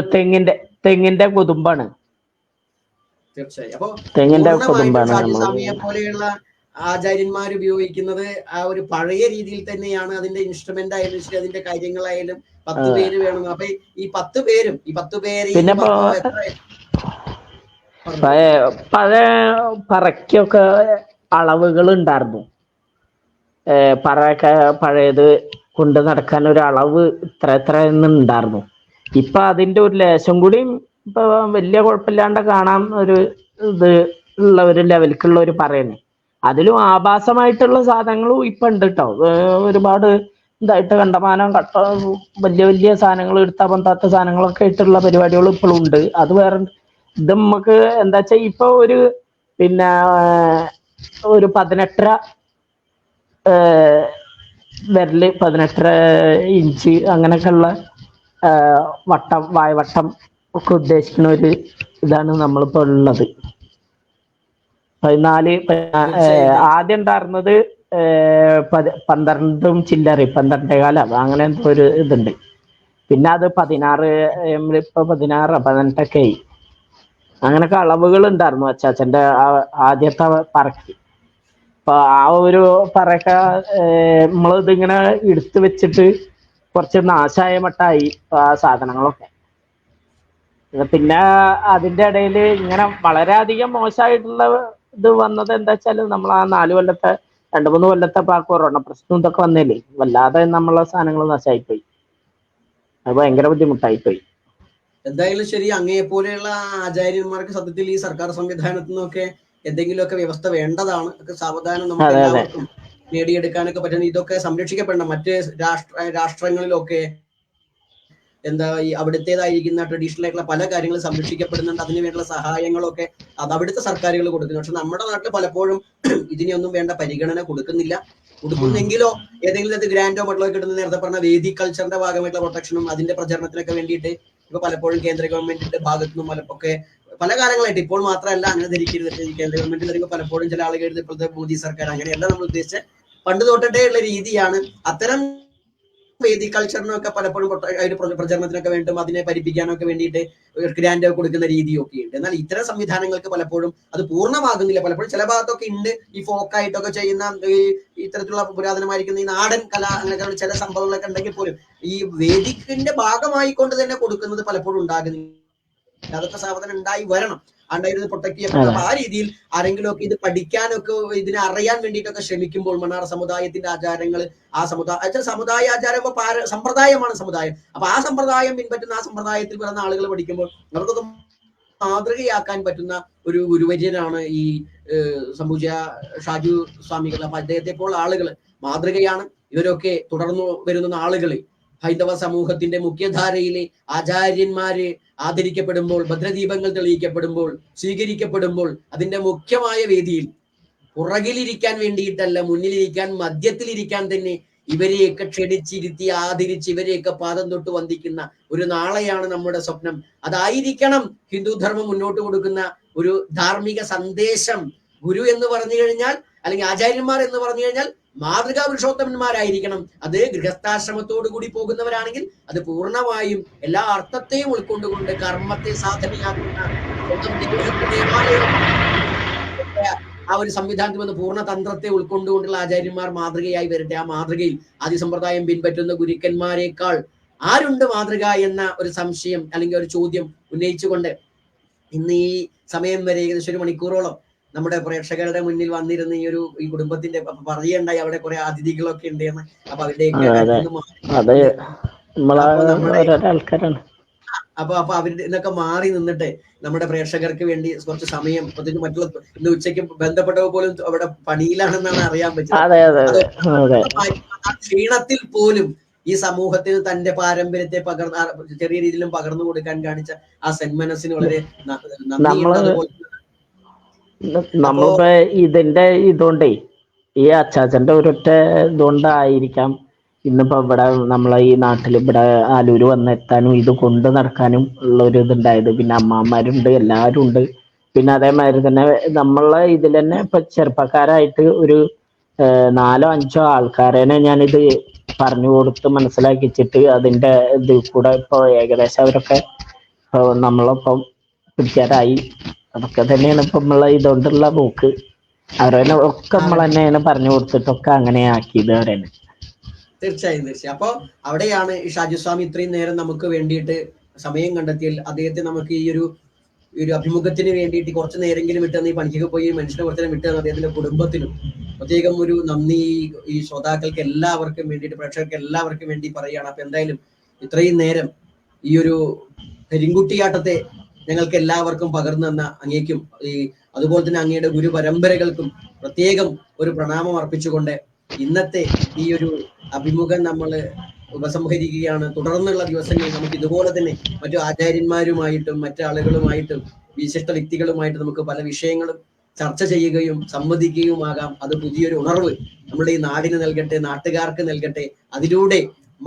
തെങ്ങിന്റെ കൊതുമ്പാണ്. തീർച്ചയായും. അപ്പൊ തെങ്ങിന്റെ കൊതുമ്പാണ് പോലെയുള്ള ആചാര്യന്മാർ ഉപയോഗിക്കുന്നത് ആ ഒരു പഴയ രീതിയിൽ തന്നെയാണ്. അതിന്റെ ഇൻസ്ട്രുമെന്റ് ആയാലും ശരി, അതിന്റെ കാര്യങ്ങളായാലും 10 പേര് വേണം. അപ്പൊ ഈ 10 പേരും പിന്നെ പഴയ പറയ്ക്കൊക്കെ അളവുകൾ ഉണ്ടായിരുന്നു. പറയൊക്കെ പഴയത് കൊണ്ട് നടക്കാൻ ഒരു അളവ് ഇത്ര ഉണ്ടായിരുന്നു. ഇപ്പൊ അതിന്റെ ഒരു ലേശം കൂടി ഇപ്പൊ വലിയ കുഴപ്പമില്ലാണ്ട് കാണാൻ ഒരു ഇത് ഉള്ള ഒരു ലെവലിക്കുള്ള ഒരു പറയാണ്. അതിലും ആഭാസമായിട്ടുള്ള സാധനങ്ങളും ഇപ്പൊ ഉണ്ട് കേട്ടോ. ഒരുപാട് ഇതായിട്ട് കണ്ടമാനം വലിയ സാധനങ്ങൾ എടുത്താൽ പറ്റാത്ത സാധനങ്ങളൊക്കെ ആയിട്ടുള്ള പരിപാടികൾ ഇപ്പോഴും ഉണ്ട്. അത് വേറെ. ഇത് നമുക്ക് എന്താ വെച്ചാ ഇപ്പൊ ഒരു 18.5 വിരല്, 18.5 ഇഞ്ച് അങ്ങനെയൊക്കെ ഉള്ള വട്ടം, വായവട്ടം ഒക്കെ ഉദ്ദേശിക്കുന്ന ഒരു ഇതാണ് നമ്മളിപ്പോ ഉള്ളത്. 14 ആദ്യം ഉണ്ടായിരുന്നത് 12 ചില്ലറി, 12.25 അങ്ങനെ എന്തോ ഒരു ഇതുണ്ട്. പിന്നെ അത് 16, ഇപ്പൊ 16, 18 ആയി. അങ്ങനൊക്കെ അളവുകൾ ഉണ്ടായിരുന്നു അച്ചാച്ചന്റെ ആദ്യത്തെ പറയ്ക്ക്. അപ്പൊ ആ ഒരു പറയൊക്കെ നമ്മളിതിങ്ങനെ എടുത്തു വെച്ചിട്ട് കുറച്ച് നാശായ മട്ടായി ആ സാധനങ്ങളൊക്കെ. പിന്നെ അതിന്റെ ഇടയിൽ ഇങ്ങനെ വളരെയധികം മോശമായിട്ടുള്ള ഇത് വന്നത് എന്താ വെച്ചാല്, നമ്മൾ ആ 2 3 കൊല്ലത്തെ കൊറോണ പ്രശ്നം ഇതൊക്കെ വന്നില്ലേ, വല്ലാതെ നമ്മളെ സാധനങ്ങൾ നാശമായിപ്പോയി. അത് ഭയങ്കര ബുദ്ധിമുട്ടായിപ്പോയി. എന്തായാലും ശരി, അങ്ങയെ പോലെയുള്ള ആചാര്യന്മാർക്ക് സത്യത്തിൽ ഈ സർക്കാർ സംവിധാനത്തിൽ നിന്നൊക്കെ എന്തെങ്കിലുമൊക്കെ വ്യവസ്ഥ വേണ്ടതാണ്. സാവധാനം നമുക്ക് എല്ലാവർക്കും നേടിയെടുക്കാനൊക്കെ പറ്റുന്ന ഇതൊക്കെ സംരക്ഷിക്കപ്പെടണം. മറ്റ് രാഷ്ട്രങ്ങളിലൊക്കെ എന്താ ഈ അവിടുത്തേതായിരിക്കുന്ന ട്രഡീഷണൽ ആയിട്ടുള്ള പല കാര്യങ്ങളും സംരക്ഷിക്കപ്പെടുന്നുണ്ട്. അതിന് വേണ്ടിയുള്ള സഹായങ്ങളൊക്കെ അത് അവിടുത്തെ സർക്കാരുകൾ കൊടുക്കുന്നു. പക്ഷെ നമ്മുടെ നാട്ടിൽ പലപ്പോഴും ഇതിനൊന്നും വേണ്ട പരിഗണന കൊടുക്കുന്നെങ്കിലോ ഏതെങ്കിലും അത് ഗ്രാൻഡോ മറ്റോ കിട്ടുന്ന നേരത്തെ പറഞ്ഞ വേദിക് കൾച്ചറിന്റെ ഭാഗമായിട്ടുള്ള പ്രൊട്ടക്ഷനും അതിന്റെ പ്രചരണത്തിനൊക്കെ വേണ്ടിയിട്ട് ഇപ്പൊ പലപ്പോഴും കേന്ദ്ര ഗവൺമെന്റിന്റെ ഭാഗത്തു നിന്നും ഒക്കെ പല കാലങ്ങളായിട്ട്, ഇപ്പോൾ മാത്രമല്ല, അങ്ങനെ ധരിക്കരുത്. ഈ കേന്ദ്ര ഗവൺമെന്റിൽ വരുമ്പോൾ പലപ്പോഴും ചില ആളുകൾ ഇപ്പോഴത്തെ മോദി സർക്കാർ അങ്ങനെയല്ല നമ്മൾ ഉദ്ദേശിച്ച പണ്ട് തൊട്ടിട്ടേ ഉള്ള രീതിയാണ്. അത്തരം വേദിക് കൾച്ചറിനൊക്കെ പലപ്പോഴും പ്രചരണത്തിനൊക്കെ വേണ്ടും അതിനെ പരിപ്പിക്കാനൊക്കെ വേണ്ടിയിട്ട് ഗ്രാൻഡ് കൊടുക്കുന്ന രീതിയൊക്കെ ഉണ്ട്. എന്നാൽ ഇത്തരം സംവിധാനങ്ങൾക്ക് പലപ്പോഴും അത് പൂർണ്ണമാകുന്നില്ല. പലപ്പോഴും ചില ഭാഗത്തൊക്കെ ഉണ്ട് ഈ ഫോക്കായിട്ടൊക്കെ ചെയ്യുന്ന ഇത്തരത്തിലുള്ള പുരാതനമായിരിക്കുന്ന ഈ നാടൻ കല അങ്ങനെയൊക്കെ ചില സംഭവങ്ങളൊക്കെ ഉണ്ടെങ്കിൽ പോലും ഈ വേദിക്കിന്റെ ഭാഗമായിക്കൊണ്ട് തന്നെ കൊടുക്കുന്നത് പലപ്പോഴും ഉണ്ടാകുന്നില്ല. അതൊക്കെ സാവധാനം ഉണ്ടായി വരണം. ഉണ്ടായിരുന്നത് പ്രൊട്ടക്ട് ചെയ്യപ്പെടണം. അപ്പൊ ആ രീതിയിൽ ആരെങ്കിലും ഒക്കെ ഇത് പഠിക്കാനൊക്കെ ഇതിനെ അറിയാൻ വേണ്ടിയിട്ടൊക്കെ ശ്രമിക്കുമ്പോൾ മണ്ണാർ സമുദായത്തിന്റെ ആചാരങ്ങൾ, ആ സമുദായ ആചാരം സമ്പ്രദായമാണ് സമുദായം. അപ്പൊ ആ സമ്പ്രദായം പിൻപറ്റുന്ന ആ സമ്പ്രദായത്തിൽ പിറന്ന ആളുകൾ പഠിക്കുമ്പോൾ അവർക്കൊക്കെ മാതൃകയാക്കാൻ പറ്റുന്ന ഒരു ഗുരുവര്യനാണ് ഈ സംപൂജ്യ ഷാജു സ്വാമികൾ. അപ്പൊ അദ്ദേഹത്തെ പോലുള്ള ആളുകൾ മാതൃകയാണ്. ഇവരൊക്കെ തുടർന്നു വരുന്ന ആളുകൾ ഹൈന്ദവ സമൂഹത്തിന്റെ മുഖ്യധാരയിലെ ആചാര്യന്മാര് ആദരിക്കപ്പെടുമ്പോൾ, ഭദ്രദീപങ്ങൾ തെളിയിക്കപ്പെടുമ്പോൾ, സ്വീകരിക്കപ്പെടുമ്പോൾ അതിന്റെ മുഖ്യമായ വേദിയിൽ പുറകിലിരിക്കാൻ വേണ്ടിയിട്ടല്ല, മുന്നിലിരിക്കാൻ, മധ്യത്തിലിരിക്കാൻ തന്നെ ഇവരെയൊക്കെ ക്ഷണിച്ചിരുത്തി ആദരിച്ച് ഇവരെയൊക്കെ പാദം തൊട്ട് വന്ദിക്കുന്ന ഒരു നാളെയാണ് നമ്മുടെ സ്വപ്നം. അതായിരിക്കണം ഹിന്ദു ധർമ്മം മുന്നോട്ട് കൊടുക്കുന്ന ഒരു ധാർമ്മിക സന്ദേശം. ഗുരു എന്ന് പറഞ്ഞു കഴിഞ്ഞാൽ, അല്ലെങ്കിൽ ആചാര്യന്മാർ എന്ന് പറഞ്ഞു കഴിഞ്ഞാൽ മാതൃകാ പുരുഷോത്തമന്മാരായിരിക്കണം. അത് ഗൃഹസ്ഥാശ്രമത്തോടു കൂടി പോകുന്നവരാണെങ്കിൽ അത് പൂർണ്ണമായും എല്ലാ അർത്ഥത്തെയും ഉൾക്കൊണ്ടുകൊണ്ട് കർമ്മത്തെ സാധനയാക്കുന്ന ആ ഒരു സംവിധാനത്തിൽ വന്ന് പൂർണ്ണ തന്ത്രത്തെ ഉൾക്കൊണ്ടുകൊണ്ടുള്ള ആചാര്യന്മാർ മാതൃകയായി വരട്ടെ. ആ മാതൃകയിൽ ആദിസമ്പ്രദായം പിൻപറ്റുന്ന ഗുരുക്കന്മാരെക്കാൾ ആരുണ്ട് മാതൃക എന്ന ഒരു സംശയം അല്ലെങ്കിൽ ഒരു ചോദ്യം ഉന്നയിച്ചുകൊണ്ട് ഇന്ന് ഈ സമയം വരെ ഏകദേശം 1 മണിക്കൂറോളം നമ്മുടെ പ്രേക്ഷകരുടെ മുന്നിൽ വന്നിരുന്ന ഈ കുടുംബത്തിന്റെ പറയണ്ടായി അവിടെ കുറെ അതിഥികളൊക്കെ ഉണ്ട് എന്ന്. അപ്പൊ അവരുടെയൊക്കെ അപ്പൊ അവരുടെ ഇതൊക്കെ മാറി നിന്നിട്ട് നമ്മുടെ പ്രേക്ഷകർക്ക് വേണ്ടി കുറച്ച് സമയം, പ്രത്യേകിച്ച് മറ്റുള്ള ഇന്ന് ഉച്ചയ്ക്ക് ബന്ധപ്പെട്ടവ പോലും അവിടെ പണിയിലാണെന്നാണ് അറിയാൻ പറ്റുന്നത്. ക്ഷീണത്തിൽ പോലും ഈ സമൂഹത്തിന് തന്റെ പാരമ്പര്യത്തെ ചെറിയ രീതിയിലും പകർന്നു കൊടുക്കാൻ കാണിച്ച ആ സന്മനസ്സിന് വളരെ നമ്മളിപ്പോ ഇതിന്റെ ഇതുകൊണ്ടേ ഈ അച്ചാച്ചന്റെ ഒരൊറ്റ ഇതുകൊണ്ടായിരിക്കാം ഇന്നിപ്പോ ഇവിടെ നമ്മളെ ഈ നാട്ടിൽ ഇവിടെ ആലൂര് വന്നെത്താനും ഇത് കൊണ്ട് നടക്കാനും ഉള്ള ഒരു ഇതുണ്ടായത്. പിന്നെ അമ്മമാരുണ്ട്, എല്ലാവരും ഉണ്ട്. പിന്നെ അതേമാതിരി തന്നെ നമ്മളെ ഇതിൽ തന്നെ ഇപ്പൊ ചെറുപ്പക്കാരായിട്ട് ഒരു 4-5 ആൾക്കാരനെ ഞാനിത് പറഞ്ഞു കൊടുത്ത് മനസ്സിലാക്കിച്ചിട്ട് അതിന്റെ ഇത് കൂടെ ഇപ്പൊ ഏകദേശം അവരൊക്കെ നമ്മളൊപ്പം പിടിക്കാറായി. അതൊക്കെ തന്നെയാണ് ഇപ്പൊ നമ്മളെ ഇതുകൊണ്ടുള്ള പോക്ക്. അവരെ ഒക്കെ നമ്മൾ തന്നെയാണ് പറഞ്ഞു കൊടുത്തിട്ടൊക്കെ അങ്ങനെ ആക്കിയത് അവരെന്നെ. തീർച്ചയായും. അപ്പൊ അവിടെയാണ് ഈ ഷാജുസ്വാമി ഇത്രയും നേരം നമുക്ക് വേണ്ടിയിട്ട് സമയം കണ്ടെത്തിയാൽ അദ്ദേഹത്തെ നമുക്ക് ഈ ഒരു അഭിമുഖത്തിന് വേണ്ടിയിട്ട് കുറച്ച് നേരെങ്കിലും വിട്ടെന്ന്, ഈ പണിക്കൊക്കെ പോയി മനുഷ്യനെ കുറച്ച് നേരം വിട്ടെന്ന് അദ്ദേഹത്തിന്റെ കുടുംബത്തിനും പ്രത്യേകം ഒരു നന്ദി ഈ ശ്രോതാക്കൾക്ക് എല്ലാവർക്കും വേണ്ടിയിട്ട്, പ്രേക്ഷകർക്ക് എല്ലാവർക്കും വേണ്ടി പറയുകയാണ്. അപ്പൊ എന്തായാലും ഇത്രയും നേരം ഈ ഒരു കരിങ്കുട്ടിയാട്ടത്തെ ഞങ്ങൾക്ക് എല്ലാവർക്കും പകർന്നു തന്ന അങ്ങേക്കും അതുപോലെ തന്നെ അങ്ങയുടെ ഗുരു പരമ്പരകൾക്കും പ്രത്യേകം ഒരു പ്രണാമം അർപ്പിച്ചുകൊണ്ട് ഇന്നത്തെ ഈ ഒരു അഭിമുഖം നമ്മൾ ഉപസംഹരിക്കുകയാണ്. തുടർന്നുള്ള ദിവസങ്ങളിൽ നമുക്ക് ഇതുപോലെ തന്നെ മറ്റു ആചാര്യന്മാരുമായിട്ടും മറ്റാളുകളുമായിട്ടും വിശിഷ്ട വ്യക്തികളുമായിട്ട് നമുക്ക് പല വിഷയങ്ങളും ചർച്ച ചെയ്യുകയും സംവദിക്കുകയുമാകാം. അത് പുതിയൊരു ഉണർവ് നമ്മുടെ ഈ നാടിന് നൽകട്ടെ, നാട്ടുകാർക്ക് നൽകട്ടെ. അതിലൂടെ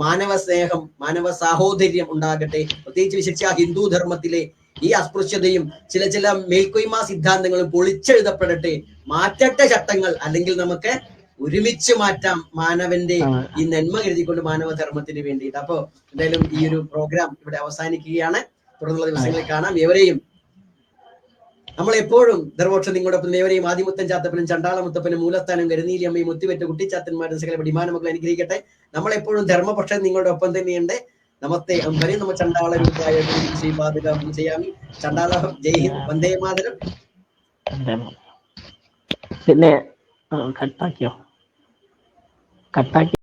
മാനവ സ്നേഹം, മാനവ സാഹോദര്യം ഉണ്ടാകട്ടെ. പ്രത്യേകിച്ച് വിശിഷ്ട ഹിന്ദു ധർമ്മത്തിലെ ഈ അസ്പൃശ്യതയും ചില മേൽക്കൊയ്മ സിദ്ധാന്തങ്ങളും പൊളിച്ചെഴുതപ്പെടട്ടെ. മാറ്റട്ടെ ചട്ടങ്ങൾ, അല്ലെങ്കിൽ നമുക്ക് ഒരുമിച്ച് മാറ്റാം മാനവന്റെ ഈ നന്മ കരുതിക്കൊണ്ട് മാനവധർമ്മത്തിന് വേണ്ടിയിട്ട്. അപ്പോ എന്തായാലും ഈ ഒരു പ്രോഗ്രാം ഇവിടെ അവസാനിക്കുകയാണ്. തുടർന്നുള്ള ദിവസങ്ങളിൽ കാണാം. എവരെയും നമ്മളെപ്പോഴും ധർമ്മോക്ഷം നിങ്ങളോടൊപ്പം ഏവരെയും ആദിമുത്തൻ ചാത്തപ്പനും ചണ്ടാളമുത്തപ്പനും മൂലസ്ഥാനം കരുനീലി അമ്മയും മുത്തിവെറ്റ കുട്ടിച്ചാത്തന്മാരും സകല ഡിമാനമക്കൾ അനുഗ്രഹിക്കട്ടെ. നമ്മളെപ്പോഴും ധർമ്മപക്ഷം നിങ്ങളുടെ ഒപ്പം തന്നെയുണ്ട്. നമസ്തേ അമ്പരി നമ്മ ചണ്ടാള രൂപായ ശ്രീപാദക ചെയ്യാമി ചണ്ടാള ജയ് ഹിന്ദ്, വന്ദേ മാതരം. പിന്നെ കട്ടാക്കി